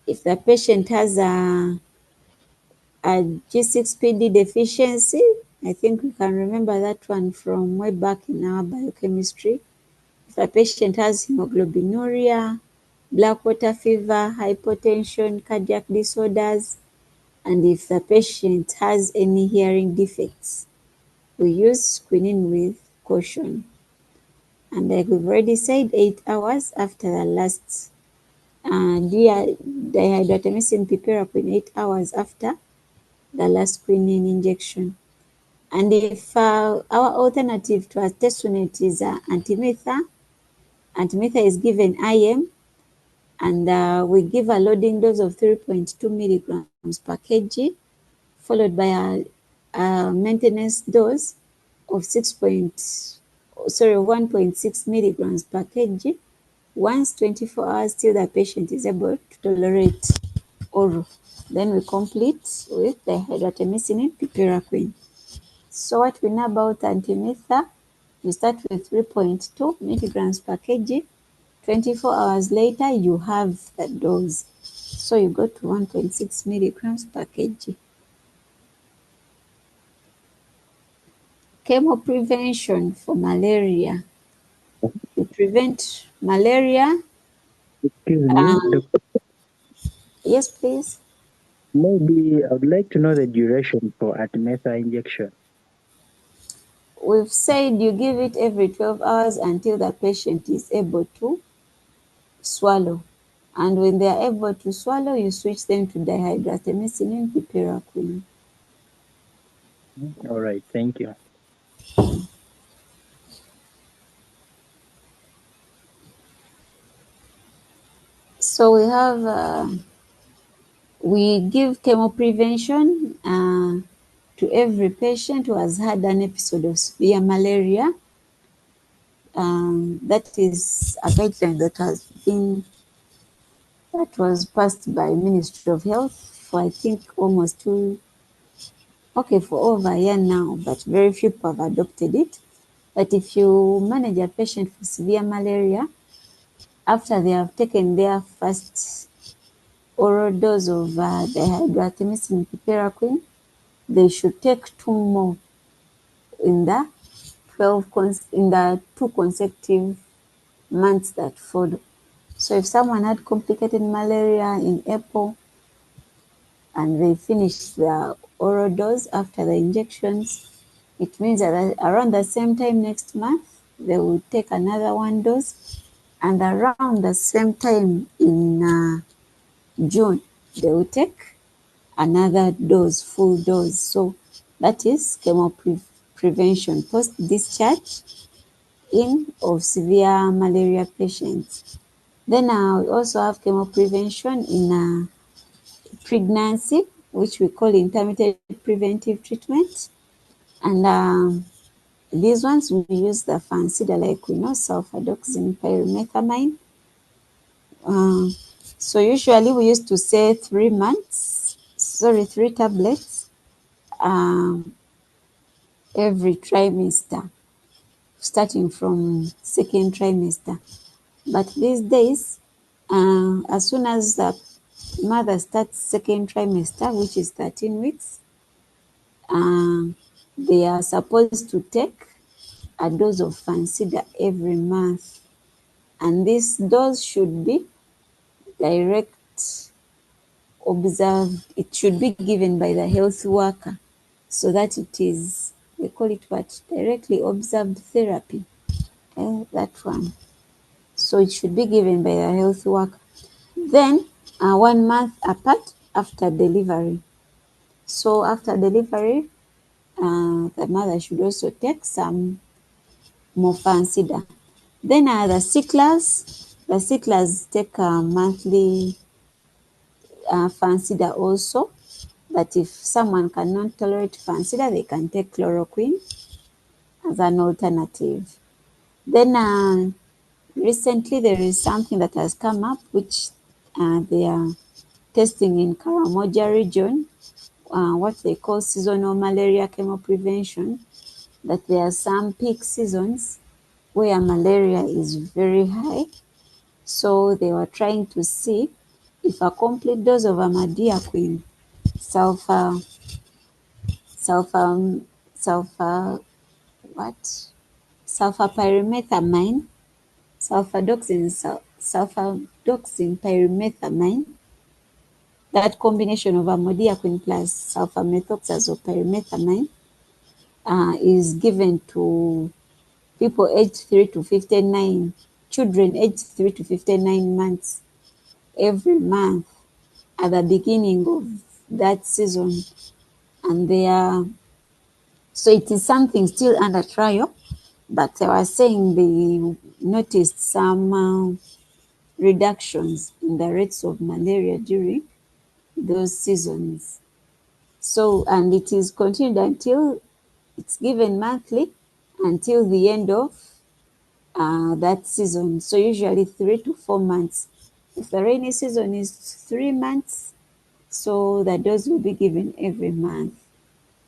If the patient has a G6PD deficiency, I think we can remember that one from way back in our biochemistry. If a patient has hemoglobinuria, black water fever, hypotension, cardiac disorders, and if the patient has any hearing defects, we use quinine with caution. And like we've already said, 8 hours after the last dihydroartemisinin piperaquine, 8 hours after the last quinine injection. And if our alternative to artesunate is antimether is given IM, and we give a loading dose of 3.2 milligrams per kg, followed by a maintenance dose of 1.6 milligrams per kg once 24 hours till the patient is able to tolerate oral. Then we complete with the dihydroartemisinin piperaquine. So what we know about antimether, you start with 3.2 milligrams per kg. 24 hours later, you have the dose. So you go to 1.6 milligrams per kg. Chemoprevention for malaria. To prevent malaria. Excuse me, Yes, please. maybe I would like to know the duration for artemether injection. We've said you give it every 12 hours until the patient is able to swallow. And when they are able to swallow, you switch them to dihydroartemisinin piperaquine. All right, thank you. So we give chemoprevention to every patient who has had an episode of severe malaria. That is a guideline that was passed by Ministry of Health for I think almost for over a year now, but very few people have adopted it. But if you manage a patient for severe malaria, after they have taken their first oral dose of dihydroartemisinin piperaquine, they should take 2 more in the 2 consecutive months that follow. So if someone had complicated malaria in April and they finish their oral dose after the injections, it means that around the same time next month, they will take another 1 dose, and around the same time in June, they will take another dose, full dose. So that is chemoprevention post-discharge of severe malaria patients. Then we also have chemoprevention in pregnancy, which we call intermittent preventive treatment. And these ones we use the fancy like sulfadoxine pyrimethamine. So usually we used to say 3 tablets every trimester, starting from second trimester. But these days, as soon as the mother starts second trimester, which is 13 weeks, they are supposed to take a dose of Fansida every month. And this dose should be direct observed. It should be given by the health worker so that it is, they call it what? Directly observed therapy. That one. So it should be given by the health worker. Then 1 month apart after delivery. So after delivery, the mother should also take some more Fansida. Then the sicklers take a monthly Fansida also. But if someone cannot tolerate Fansida, they can take chloroquine as an alternative. Then recently there is something that has come up, which they are testing in Karamoja region, what they call seasonal malaria chemoprevention, that there are some peak seasons where malaria is very high. So they were trying to see if a complete dose of amodiaquine, sulfapyrimethamine, sulfadoxine pyrimethamine, that combination of amodiaquine plus sulfamethoxazole pyrimethamine is given to people aged 3 to 59, children aged 3 to 59 months every month at the beginning of that season. And they are, so it is something still under trial, but they were saying they noticed some reductions in the rates of malaria during those seasons. So, and it is continued until it's given monthly until the end of that season. So usually 3 to 4 months. If the rainy season is 3 months, so the dose will be given every month.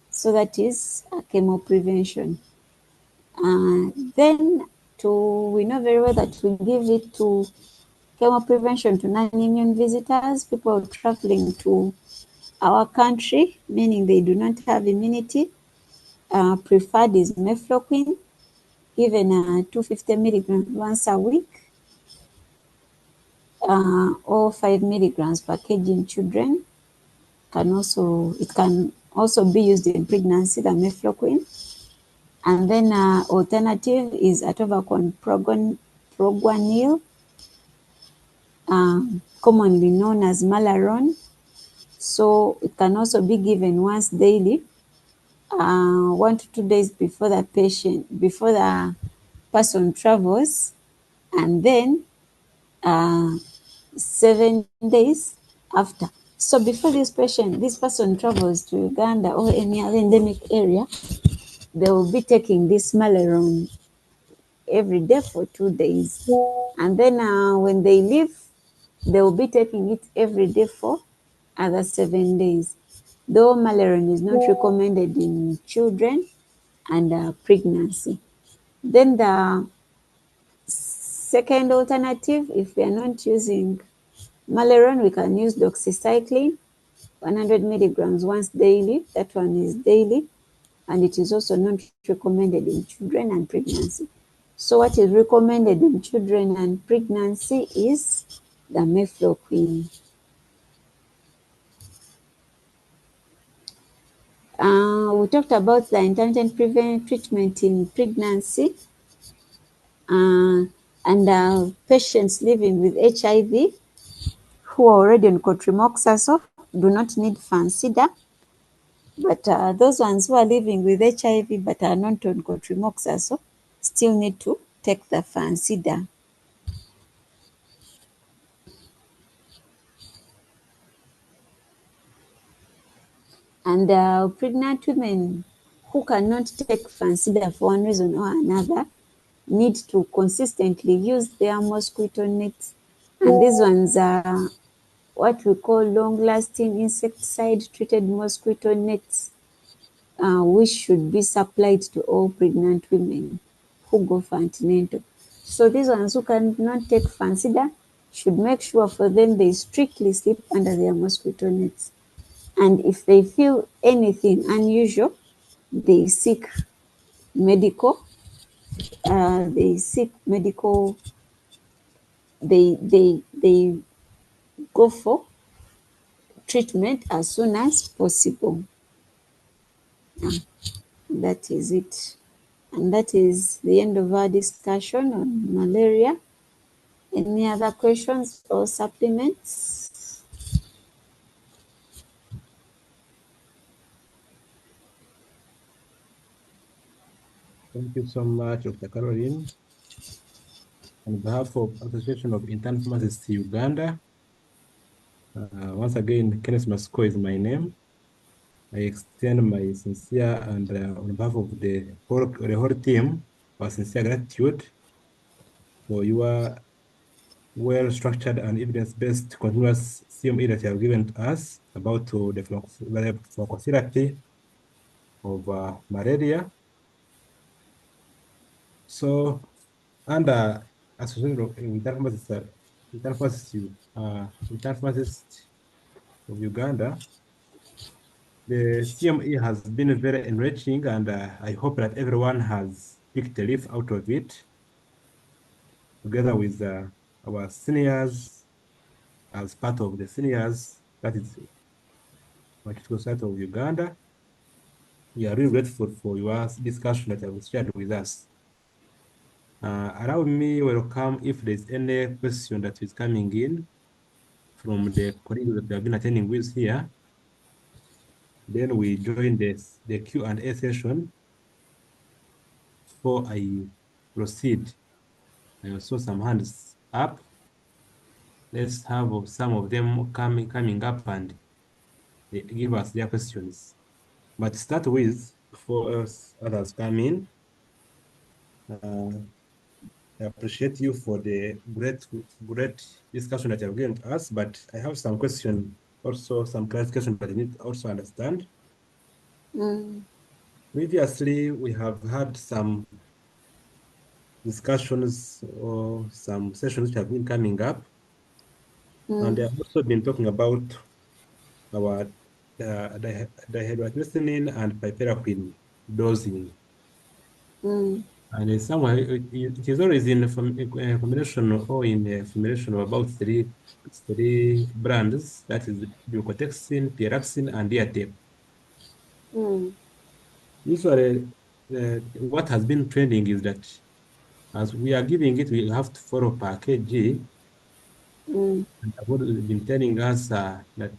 So that is chemoprevention. Then we know very well that we give it to chemoprevention to non-immune visitors, people traveling to our country, meaning they do not have immunity. Preferred is mefloquine, given 250 milligrams once a week, or 5 milligrams per kg in children. It can also be used in pregnancy, the mefloquine. And then alternative is atovaquone proguanil, commonly known as Malaron. So it can also be given once daily, 1 to 2 days before the person travels, and then 7 days after. So before this person travels to Uganda or any other endemic area, they will be taking this Malaron every day for 2 days. And then when they leave, they will be taking it every day for other 7 days. Though Malaron is not recommended in children and pregnancy. Then the second alternative, if we are not using Malaron, we can use doxycycline, 100 milligrams once daily. That one is daily, and it is also not recommended in children and pregnancy. So what is recommended in children and pregnancy is the mefloquine. We talked about the intermittent treatment in pregnancy, and patients living with HIV who are already on cotrimoxazole do not need Fansida. But those ones who are living with HIV but are not on cotrimoxazole still need to take the Fansida. And pregnant women who cannot take Fansida for one reason or another need to consistently use their mosquito nets And these ones are what we call long-lasting insecticide-treated mosquito nets, which should be supplied to all pregnant women who go for antenatal. So these ones who cannot take Fansida should make sure for them they strictly sleep under their mosquito nets. And if they feel anything unusual, they seek medical, they go for treatment as soon as possible. That is it. And that is the end of our discussion on malaria. Any other questions or supplements? Thank you so much, Dr. Caroline. On behalf of Association of Intern Pharmacists Uganda, once again, Kenneth Matsiko is my name. I extend my sincere and on behalf of the whole team, our sincere gratitude for your well-structured and evidence-based continuous CME that you have given to us about the pharmacotherapy of malaria. So, under Association of Intern Pharmacists of Uganda, the CME has been very enriching, and I hope that everyone has picked a leaf out of it, together with our seniors, as part of the seniors, that is Pharmaceutical Society of Uganda. We are really grateful for your discussion that you have shared with us. Allow me welcome if there's any question that is coming in from the colleagues that we have been attending with here. Then we join the Q&A session. Before I proceed, I saw some hands up. Let's have some of them coming up and they give us their questions. But start with, before others come in, I appreciate you for the great discussion that you have given to us, but I have some question, also some clarification that I need to also understand. Previously, we have had some discussions or some sessions which have been coming up, and they have also been talking about our dihydroartemisinin and piperaquine dosing. And somewhere it is always in a combination or in a formulation of about three brands, that is glucotexin, pyraxin, and diatep. Usually, what has been trending is that as we are giving it, we have to follow per kg. And what has been telling us that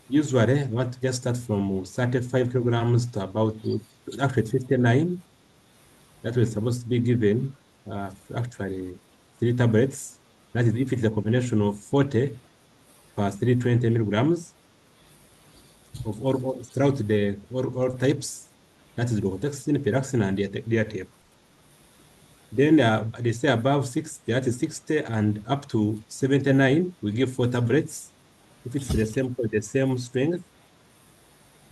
usually I want to just start from 35 kilograms to about actually 59. That was supposed to be given actually 3 tablets. That is if it's a combination of 40 per 320 milligrams of all throughout all types. That is rofloxacin, pyraxin, and diatep. Then they say above 60, that is 60 and up to 79, we give 4 tablets. If it's the same strength.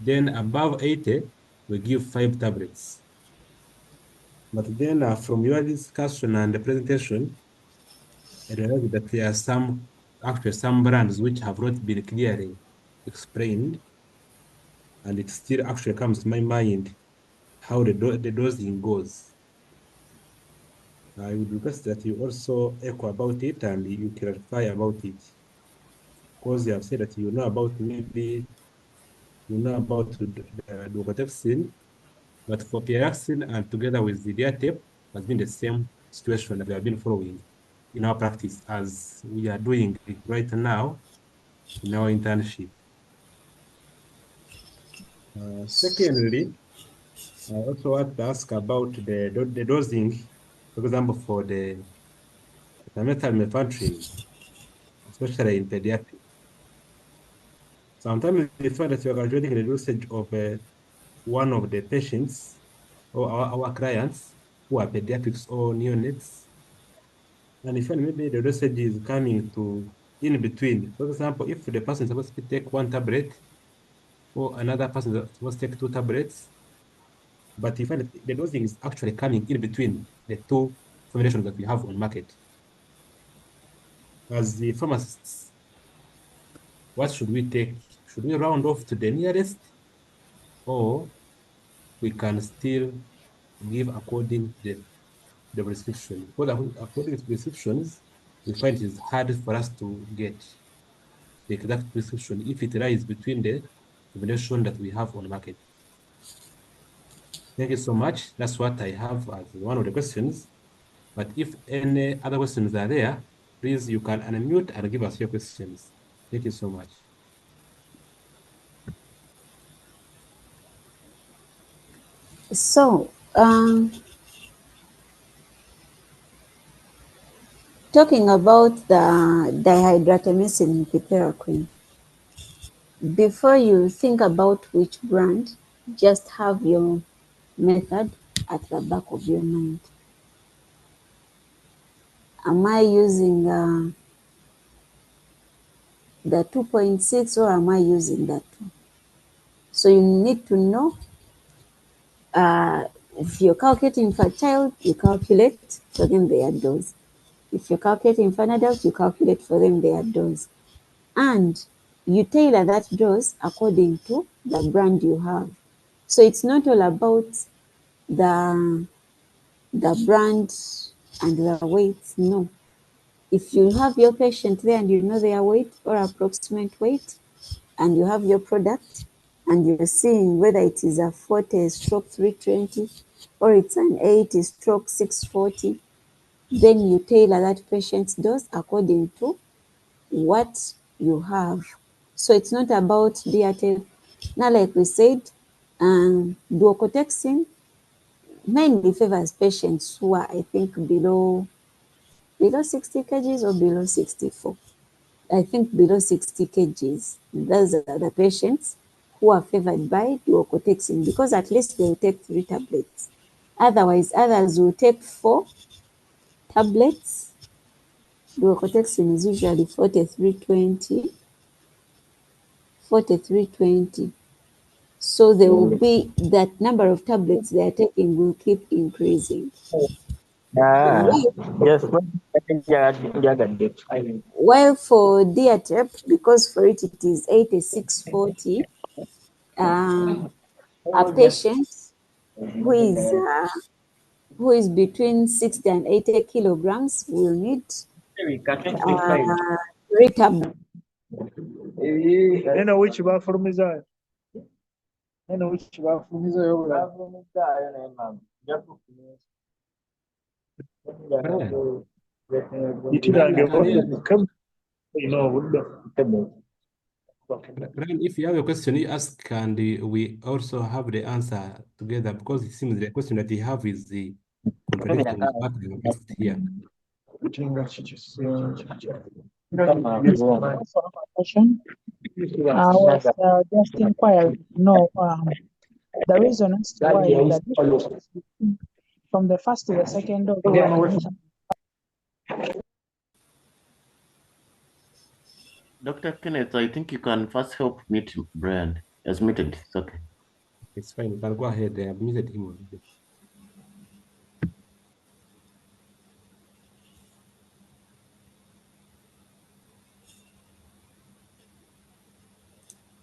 Then above 80, we give 5 tablets. But then from your discussion and the presentation, I realized that there are actually some brands which have not been clearly explained, and it still actually comes to my mind how the dosing goes. I would request that you also echo about it and you clarify about it. Because you have said that you know about the duocortexin, but for pyraxin and together with the diatep has been the same situation that we have been following in our practice as we are doing it right now in our internship. Secondly, I also want to ask about the dosing, for example, for the methylmeraptrin, especially in pediatrics. Sometimes we find that you are graduating the dosage of one of the patients or our clients who are pediatrics or neonates. And if maybe the dosage is coming to in between. For example, if the person is supposed to take 1 tablet, or another person is supposed to take 2 tablets, but you find that the dosing is actually coming in between the 2 formulations that we have on market. As the pharmacists, what should we take? Should we round off to the nearest, or we can still give according to the prescription? Because according to prescriptions, we find it is hard for us to get the exact prescription if it lies between the formulation that we have on the market. Thank you so much. That's what I have as one of the questions. But if any other questions are there, please, you can unmute and give us your questions. Thank you so much. So, talking about the dihydrotamycin piperacin, before you think about which brand, just have your method at the back of your mind. Am I using the 2.6 or am I using that 2? So you need to know, if you're calculating for a child, you calculate for them their dose. If you're calculating for an adult, you calculate for them their dose. And you tailor that dose according to the brand you have. So it's not all about the brand and the weight, no. If you have your patient there and you know their weight or approximate weight, and you have your product, and you're seeing whether it is a 40/320 or it's an 80/640, then you tailor that patient's dose according to what you have. So it's not about Diatel. Now, like we said, duocotoxin mainly favors patients who are, I think, below 60 kgs or below 64. I think below 60 kgs. Those are the patients who are favored by duocotoxin, because at least they will take 3 tablets. Otherwise, others will take 4 tablets. Duocotoxin is usually 4320. 4320. So there will be that number of tablets they are taking will keep increasing. Yes. While for Diatep, because for it is 8640, a patient who is between 60 and 80 kilograms will need 3 tablets. Brian, if you have a question, you ask, and we also have the answer together, because it seems the question that you have is the contradiction with what I have asked here. I was just inquiring, the reason as to why the difference from the first to the second dose. Dr. Kenneth, I think you can first help mute Brian. As muted, it's okay. It's fine, you can go ahead. I have muted him already.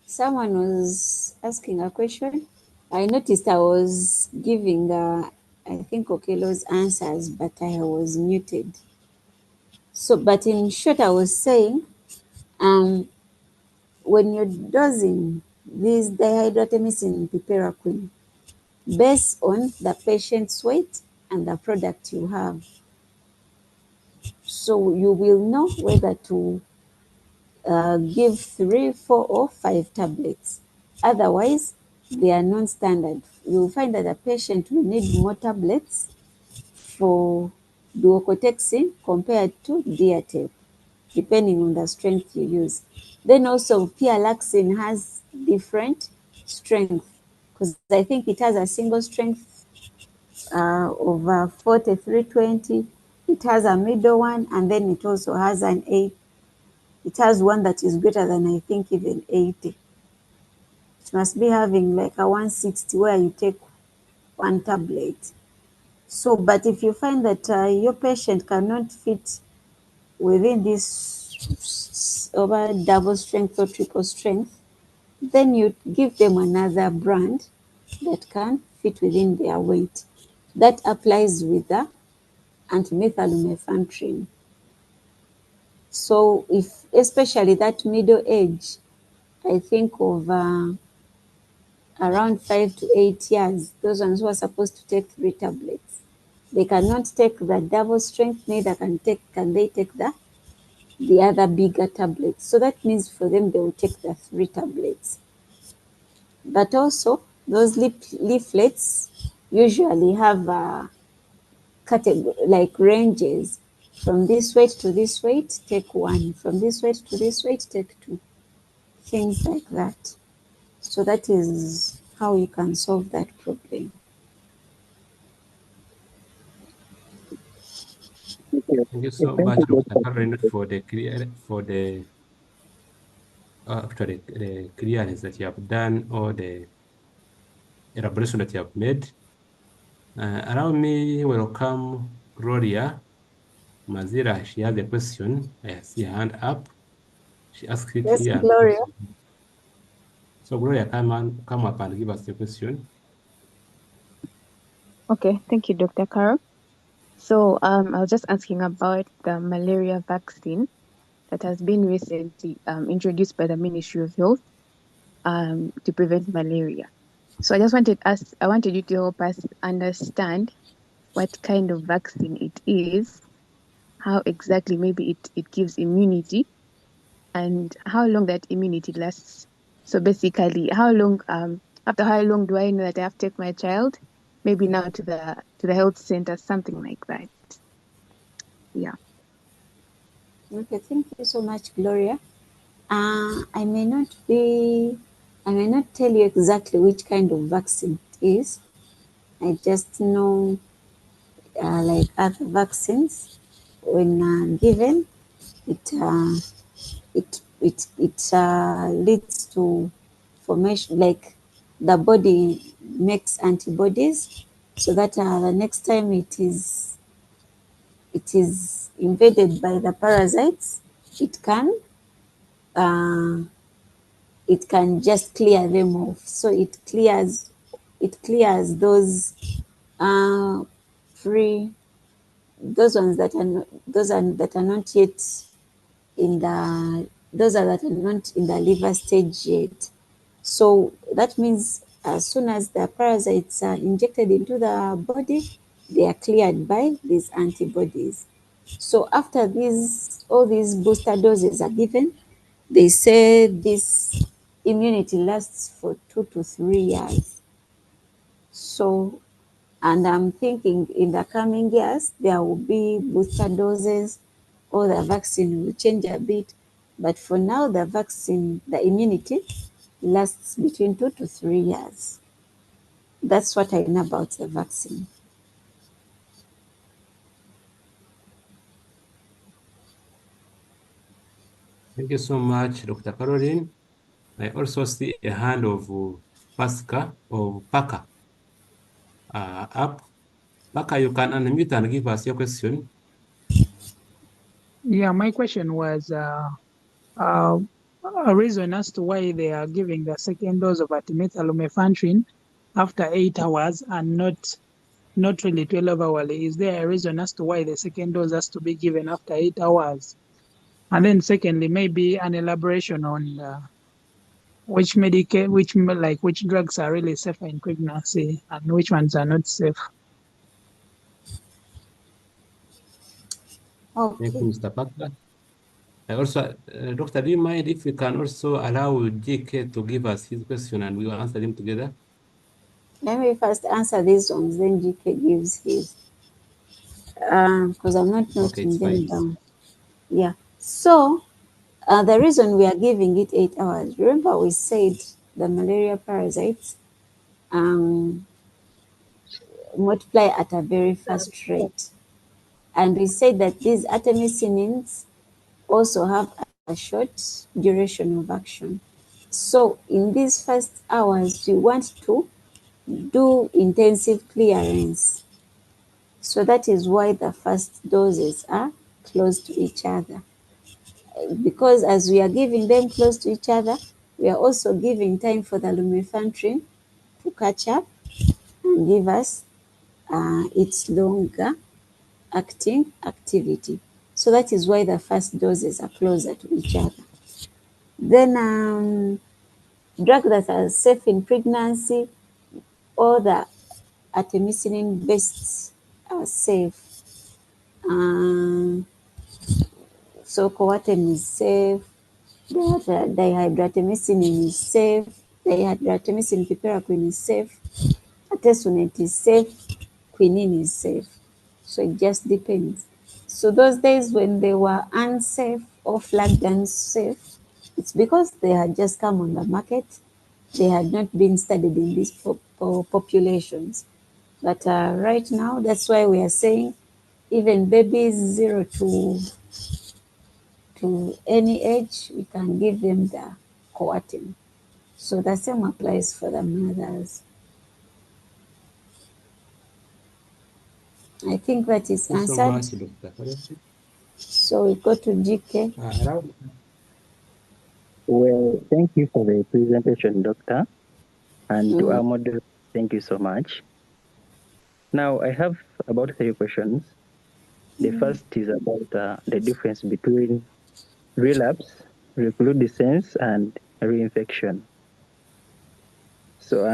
Someone was asking a question. I noticed I was giving, I think, Okelo's answers, but I was muted. So, but in short, I was saying, when you're dosing this dihydrotamycin piperacin, based on the patient's weight and the product you have, so you will know whether to give 3, 4, or 5 tablets. Otherwise, they are non-standard. You'll find that the patient will need more tablets for duocotoxin compared to Diatep, depending on the strength you use. Then also, Pialaxin has different strength, because I think it has a single strength of 4320, It has a middle one, and then it also has an 8. It has one that is greater than, I think, even 80. It must be having like a 160 where you take one tablet. So, but if you find that your patient cannot fit within this over double strength or triple strength, then you give them another brand that can fit within their weight. That applies with the antimethyllumefantrine. So if, especially that middle age, I think of around 5 to 8 years, those ones who are supposed to take 3 tablets. They cannot take the double strength, neither can they take the other bigger tablets. So that means for them they will take the 3 tablets. But also those leaflets usually have category, like ranges. From this weight to this weight, take 1. From this weight to this weight, take 2. Things like that. So that is how you can solve that problem. Thank you so Thank much, you, Dr. Dr. Caroline, for the actually the clearness that you have done, or the elaboration that you have made. Allow me welcome Gloria Mazira. She has a question. I see her hand up. She asked it Yes, here. Gloria. So Gloria, come up and give us the question. Okay, thank you, Dr. Carol. So I was just asking about the malaria vaccine that has been recently introduced by the Ministry of Health to prevent malaria. So I wanted you to help us understand what kind of vaccine it is, how exactly maybe it gives immunity, and how long that immunity lasts. So basically, after how long do I know that I have to take my child? Maybe now to the health center, something like that. Yeah. Okay, thank you so much, Gloria. I may not tell you exactly which kind of vaccine it is. I just know, like other vaccines, when given, it leads to formation, like the body makes antibodies, so that the next time it is invaded by the parasites, it can uh, just clear them off. So it clears those uh, free, those ones that are not, that are not yet in the that are not in the liver stage yet. So that means as soon as the parasites are injected into the body, they are cleared by these antibodies. So after all these booster doses are given, they say this immunity lasts for 2 to 3 years. So, and I'm thinking in the coming years, there will be booster doses, or the vaccine will change a bit. But for now, the immunity lasts between 2 to 3 years. That's what I know about the vaccine. Thank you so much, Dr. Caroline. I also see a hand of Pasca or Paka up. Paka, you can unmute and give us your question. Yeah, my question was a reason as to why they are giving the second dose of artemether after 8 hours and not really 12 hourly. Is there a reason as to why the second dose has to be given after 8 hours? And then secondly, maybe an elaboration on which drugs are really safe in pregnancy and which ones are not safe. Thank Okay. you, Mr. Paka. I also, Doctor, do you mind if we can also allow JK to give us his question and we will answer them together? Let me first answer these ones, then GK gives his. Because I'm not Okay, it's noting them fine. down. Yeah. So, the reason we are giving it 8 hours, remember we said the malaria parasites multiply at a very fast rate. And we said that these artemisinin also have a short duration of action. So in these first hours, we want to do intensive clearance. So that is why the first doses are close to each other. Because as we are giving them close to each other, we are also giving time for the lumefantrine to catch up and give us its longer acting activity. So that is why the first doses are closer to each other. Then drugs that are safe in pregnancy, all the artemisinin based are safe. So Coartem is safe, dihydroartemisinin is safe, dihydroartemisinin piperacin is safe, artesunate is safe, quinine is safe. So it just depends. So those days when they were unsafe or flagged unsafe, it's because they had just come on the market. They had not been studied in these populations. But right now, that's why we are saying even babies 0 to any age, we can give them the Coartem. So the same applies for the mothers. I think that is Thanks so answered. much, Dr. Caroline. So we go to GK. Around Well, thank you for the presentation, Doctor. And to our model, thank you so much. Now, I have about 3 questions. The first is about the difference between relapse, recrudescence, and reinfection. So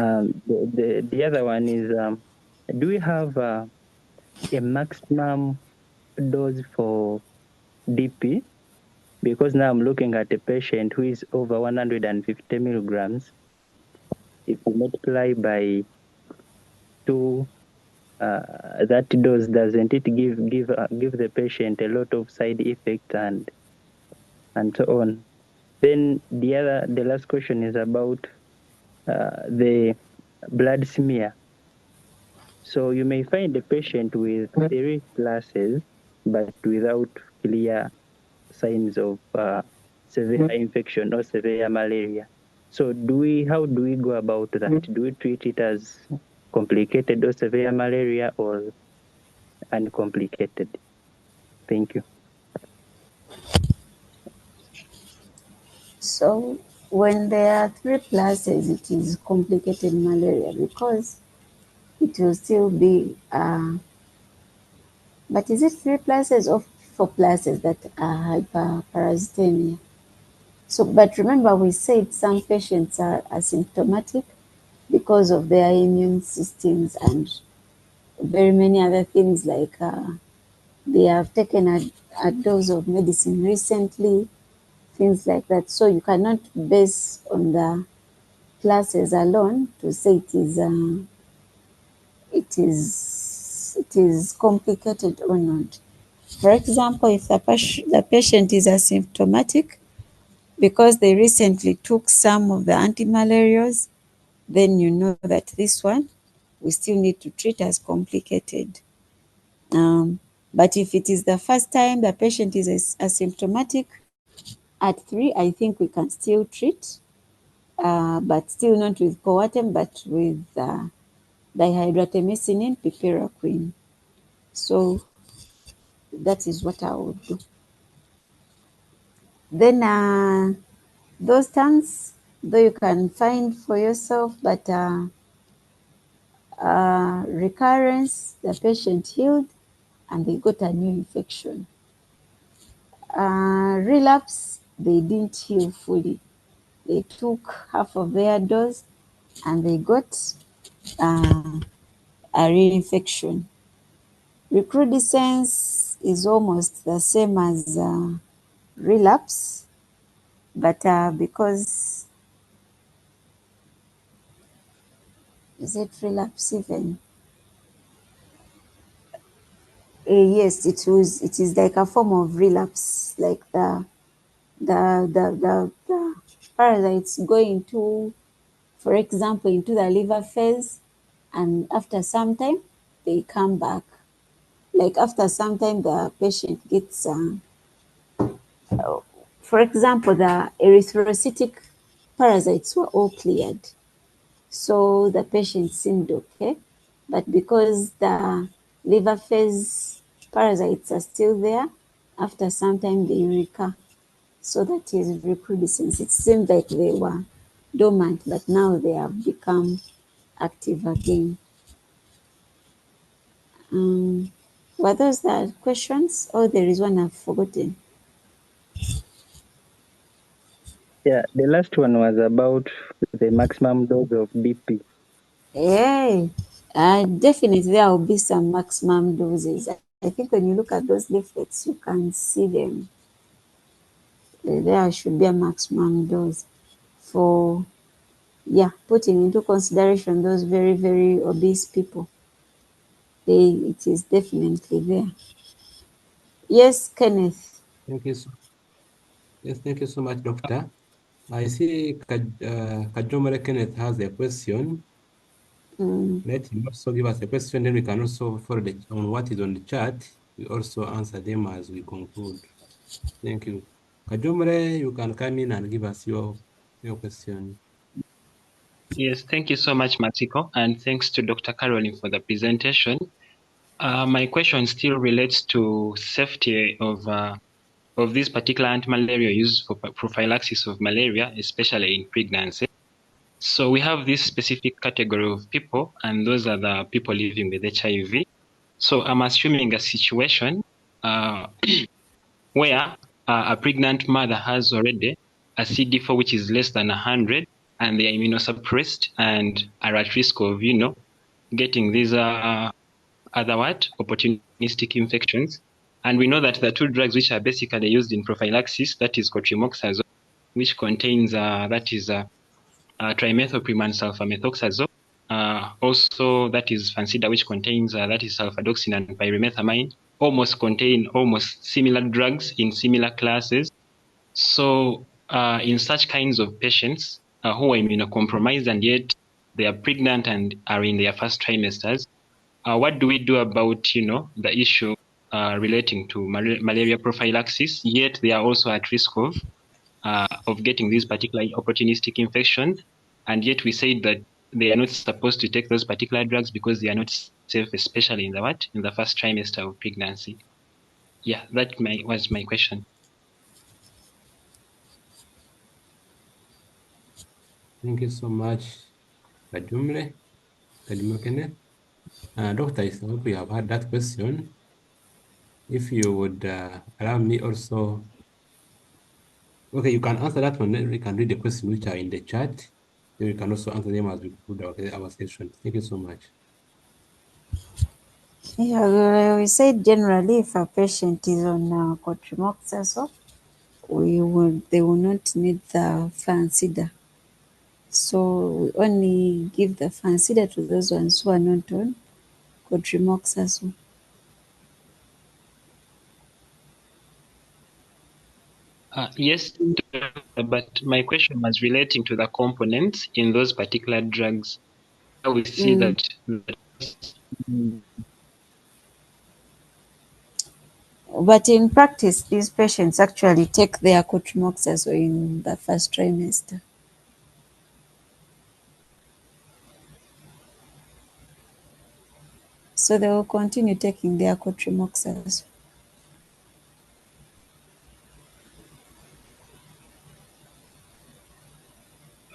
the other one is, do we have a maximum dose for DP? Because now I'm looking at a patient who is over 150 milligrams. If you multiply by 2, that dose, doesn't it give the patient a lot of side effects and so on? Then the last question is about the blood smear. So you may find a patient with 3 classes, but without clear signs of severe infection or severe malaria. So how do we go about that? Do we treat it as complicated or severe malaria or uncomplicated? Thank you. So when there are 3 classes, it is complicated malaria because it will still be, but is it 3 classes or 4 classes that are hyperparasitemia? So, but remember we said some patients are asymptomatic because of their immune systems and very many other things like they have taken a dose of medicine recently, things like that. So you cannot base on the classes alone to say it is complicated or not. For example, if the patient is asymptomatic because they recently took some of the antimalarials, then you know that this one we still need to treat as complicated. But if it is the first time the patient is asymptomatic, at 3, I think we can still treat, but still not with Coartem, but with dihydroartemisinin, piperacin. So that is what I would do. Then those terms, though you can find for yourself, but recurrence, the patient healed and they got a new infection. Relapse, they didn't heal fully. They took half of their dose and they got a reinfection. Recrudescence is almost the same as relapse, but because, is it relapse even? Yes, it is like a form of relapse, like the parasites going to, for example, into the liver phase, and after some time they come back. like after some time the patient gets, for example, the erythrocytic parasites were all cleared. So the patient seemed okay. But because the liver phase parasites are still there, after some time they recur. So that is recrudescence. It seemed like they were dormant, but now they have become active again. Were those the questions? Or there is one I've forgotten? Yeah, the last one was about the maximum dose of BP. Yeah, definitely there will be some maximum doses. I think when you look at those leaflets, you can see them. There should be a maximum dose for, yeah, putting into consideration those very, very obese people. It is definitely there. Yes, Kenneth. Thank you. Yes, thank you so much, Doctor. I see Kajomare Kenneth has a question. Let him also give us a question, then we can also follow on what is on the chat. We also answer them as we conclude. Thank you. Kajomare, you can come in and give us your question. Yes, thank you so much, Matsiko, and thanks to Dr. Caroline for the presentation. My question still relates to safety of this particular anti-malaria used for prophylaxis of malaria, especially in pregnancy. So we have this specific category of people, and those are the people living with HIV. So I'm assuming a situation where a pregnant mother has already a CD4 which is less than 100, and they are immunosuppressed and are at risk of, getting these opportunistic infections. And we know that the two drugs which are basically used in prophylaxis, that is cotrimoxazole, which contains trimethoprim and sulfamethoxazole. Also, that is Fancida, which contains that is sulfadoxine and pyrimethamine, almost contain almost similar drugs in similar classes. So in such kinds of patients who are immunocompromised and yet they are pregnant and are in their first trimesters, what do we do about the issue relating to malaria prophylaxis, yet they are also at risk of getting these particular opportunistic infections, and yet we say that they are not supposed to take those particular drugs because they are not safe, especially in the first trimester of pregnancy. Yeah, that was my question. Thank you so much, Kajomare Kenneth. Doctor, I hope you have had that question. If you would allow me also, okay, you can answer that one, then we can read the questions which are in the chat. Then we can also answer them as we conclude our session. Thank you so much. Yeah, we said generally if a patient is on cotrimoxazole, they will not need the Fancida. So we only give the Fancida to those ones who are not on cotrimoxazole. Yes, but my question was relating to the components in those particular drugs. We see that. But in practice, these patients actually take their cotrimoxazole in the first trimester. So they will continue taking their cotrimoxazole.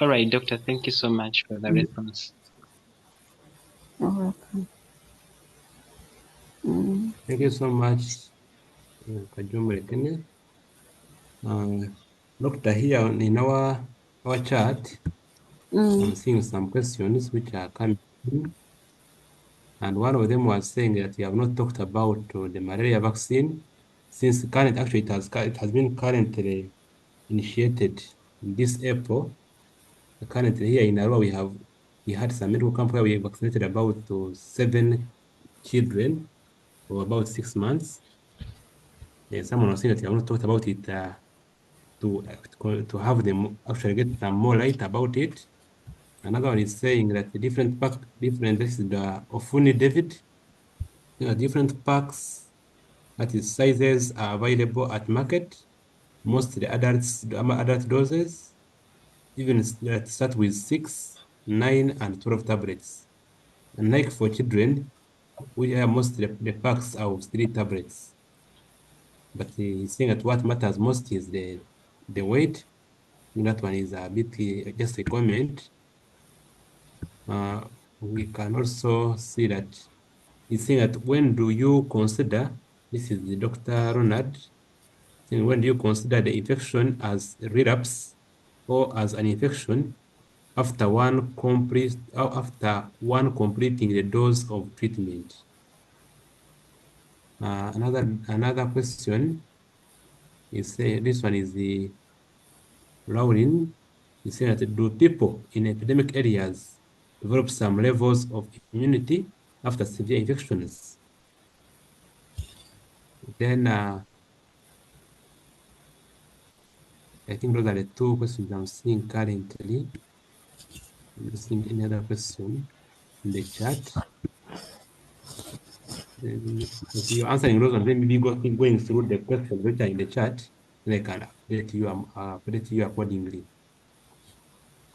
All right, doctor, thank you so much for the response. You're welcome. Thank you so much, Kajomare Kenneth. Doctor, here in our chat, I'm seeing some questions which are coming in. And one of them was saying that you have not talked about the malaria vaccine, since it has been currently initiated in this April. Currently here in Aru, we had some medical camp where we vaccinated about 7 children for about 6 months. Someone was saying that you have not talked about it to have them actually get some more light about it. Another one is saying that this is the Ofuni David. different packs, that is sizes, are available at market. Mostly adult doses, even that start with 6, 9, and 12 tablets. And like for children, we have mostly the packs of 3 tablets. But he's saying that what matters most is the weight. That one is a bit just a comment. We can also see that he's saying that when do you consider, this is the Dr. Ronald, saying when do you consider the infection as relapse or as an infection after one completing the dose of treatment? Another question is this one is the Lauren. He said that do people in epidemic areas develop some levels of immunity after severe infections? Then I think those are the 2 questions I'm seeing currently. I'm not seeing any other question in the chat. If you're answering those, and then maybe going through the questions which are in the chat, then I can update you accordingly.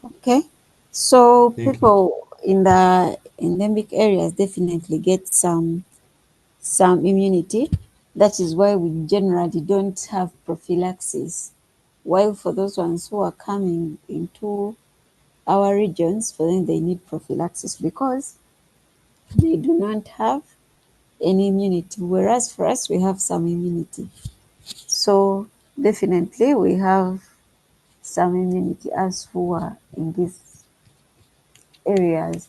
Okay. So Thank you. people in the endemic areas definitely get some immunity. That is why we generally don't have prophylaxis. While for those ones who are coming into our regions, for them they need prophylaxis because they do not have any immunity. Whereas for us, we have some immunity. So definitely we have some immunity as who are in these areas.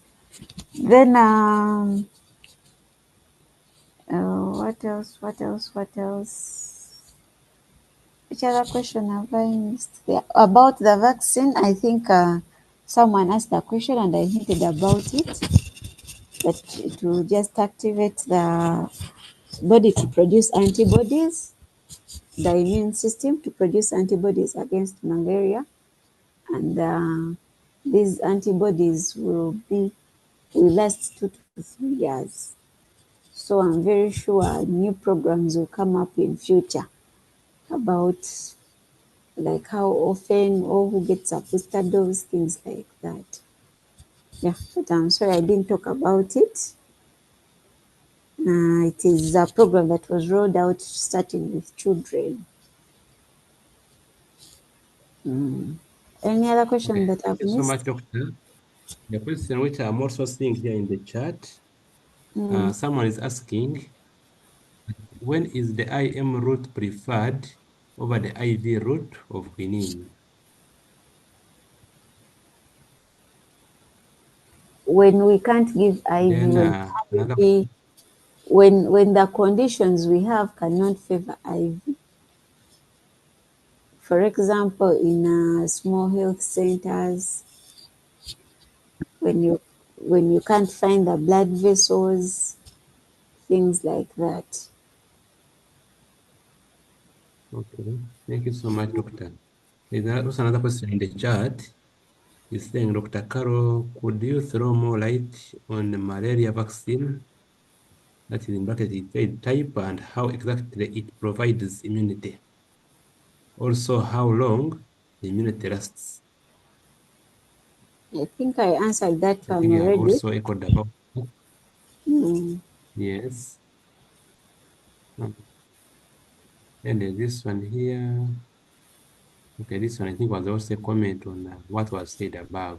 Then what else? Which other question have I missed there? About the vaccine, I think someone asked a question and I hinted about it, that it will just activate the body to produce antibodies, the immune system to produce antibodies against malaria, and these antibodies will last 2 to 3 years. So I'm very sure new programs will come up in future about like how often or who gets a booster dose, things like that. Yeah, but I'm sorry I didn't talk about it. It is a program that was rolled out starting with children. Any other question that I've Thank you so missed? much, Doctor. The question which I'm also seeing here in the chat, someone is asking, when is the IM route preferred over the IV route of quinine? When we can't give IV, Then when the conditions we have cannot favor IV. For example, in small health centers, when you can't find the blood vessels, things like that. Okay, thank you so much, Doctor. There's also another question in the chat. It's saying, Dr. Carol, could you throw more light on the malaria vaccine, that is in bracket type, and how exactly it provides immunity? Also, how long the immunity lasts? I think I answered that I one think you have already. also echoed about that. Yes. And then this one here. Okay, this one I think was also a comment on what was said above.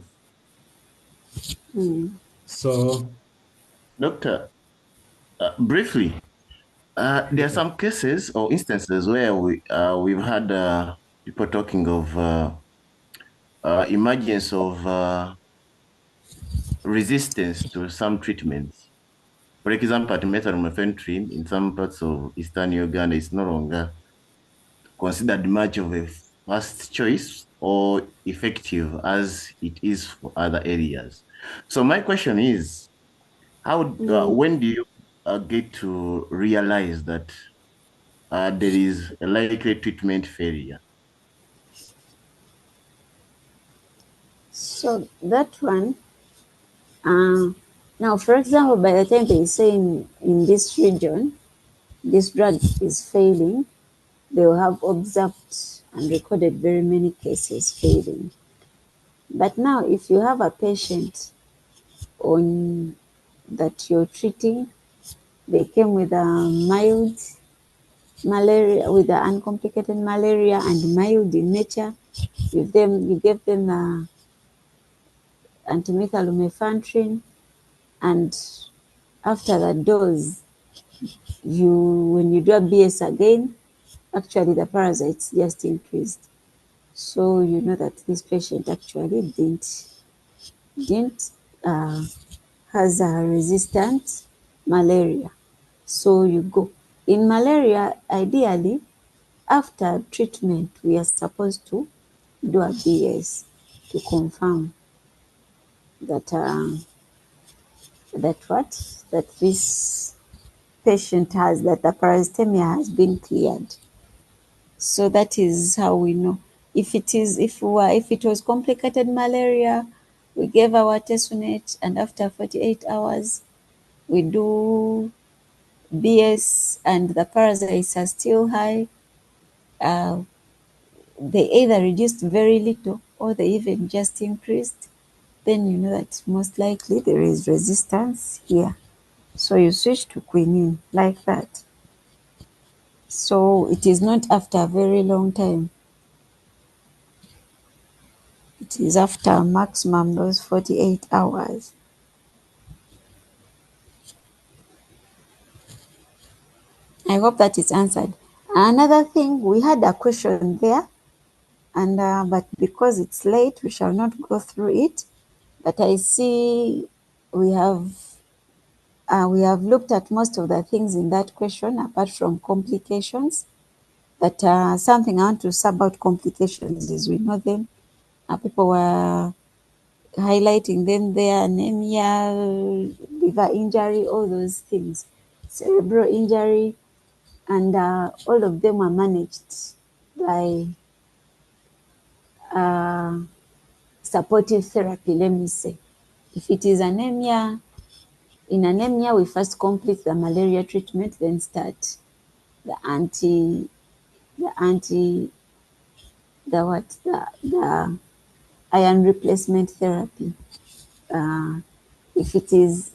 So, Doctor, briefly, there are some cases or instances where we've had people talking of emergence of resistance to some treatments. For example, methylmethane in some parts of Eastern Uganda is no longer considered much of a first choice or effective as it is for other areas. So my question is, when do you get to realize that there is a likely treatment failure? So that one, Now, for example, by the time they say in this region, this drug is failing, they will have observed and recorded very many cases failing. But now, if you have a patient on that you're treating, they came with a mild malaria, with an uncomplicated malaria and mild in nature, you gave them antimethyl and after that dose, when you do a BS again, actually the parasites just increased. So you know that this patient actually didn't has a resistant malaria. So you go. In malaria, ideally, after treatment, we are supposed to do a BS to confirm that that this patient has, that the parasitemia has been cleared. So that is how we know. If it was complicated malaria, we gave our Tesunet, and after 48 hours, we do BS, and the parasites are still high. They either reduced very little or they even just increased. Then you know that most likely there is resistance here. So you switch to quinine like that. So it is not after a very long time. It is after maximum those 48 hours. I hope that is answered. Another thing, we had a question there, and but because it's late, we shall not go through it. But I see we have looked at most of the things in that question, apart from complications. But something I want to say about complications is we know them. People were highlighting them there: anemia, liver injury, all those things, cerebral injury, and all of them are managed by supportive therapy, let me say. If it is anemia, in anemia, we first complete the malaria treatment, then start the the iron replacement therapy. If it is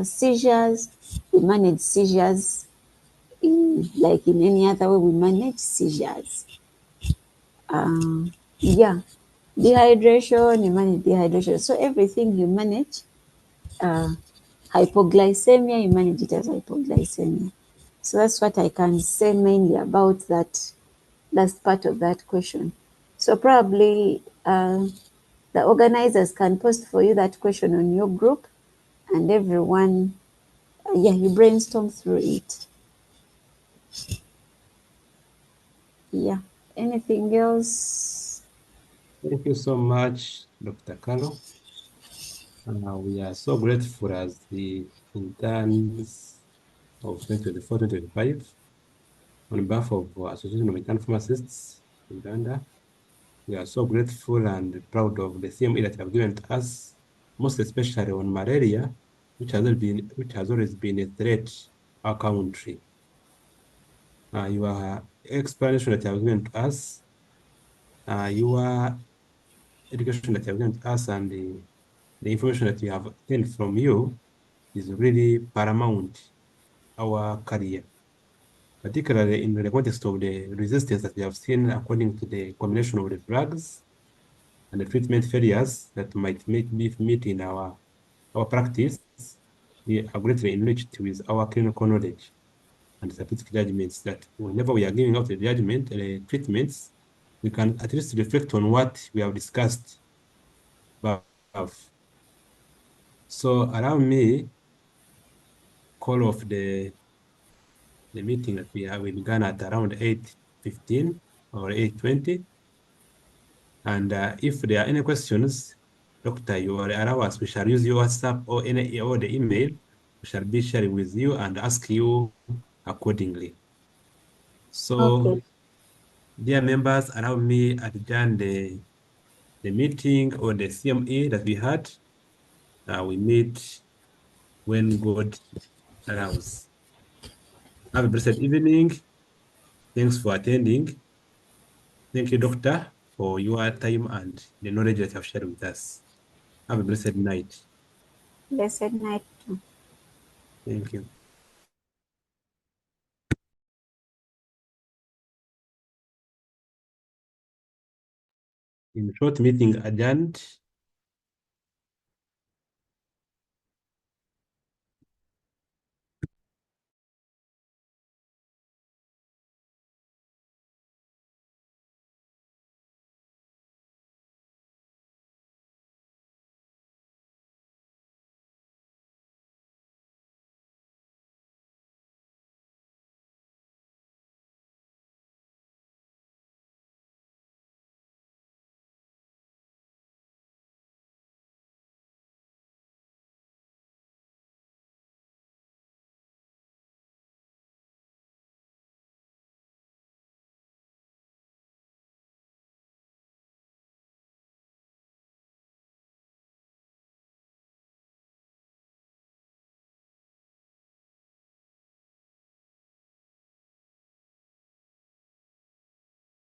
seizures, we manage seizures like in any other way we manage seizures. Yeah, dehydration, you manage dehydration. So everything you manage. Hypoglycemia, you manage it as hypoglycemia. So that's what I can say mainly about that last part of that question. So probably the organizers can post for you that question on your group, and everyone, you brainstorm through it. Yeah. Anything else? Thank you so much, Dr. Carlo. We are so grateful as the interns of 2024-2025 on behalf of Association of Intern Pharmacists in Uganda. We are so grateful and proud of the CME that you have given to us, most especially on malaria, which has always been a threat to our country. Your explanation that you have given to us, your education that you have given to us, and the information that we have obtained from you is really paramount our career, particularly in the context of the resistance that we have seen according to the combination of the drugs and the treatment failures that might be met in our practice. We are greatly enriched with our clinical knowledge and scientific judgments that whenever we are giving out the treatments, we can at least reflect on what we have discussed above. So allow me call off the meeting that we began at around 8:15 or 8:20. And if there are any questions, Doctor, you will allow us. We shall use your WhatsApp or the email. We shall be sharing with you and ask you accordingly. So, Okay. dear members, allow me adjourn the meeting or the CME that we had. We meet when God allows. Have a blessed evening. Thanks for attending. Thank you, Doctor, for your time and the knowledge that you have shared with us. Have a blessed night. Blessed night. Thank you. In short, meeting adjourned.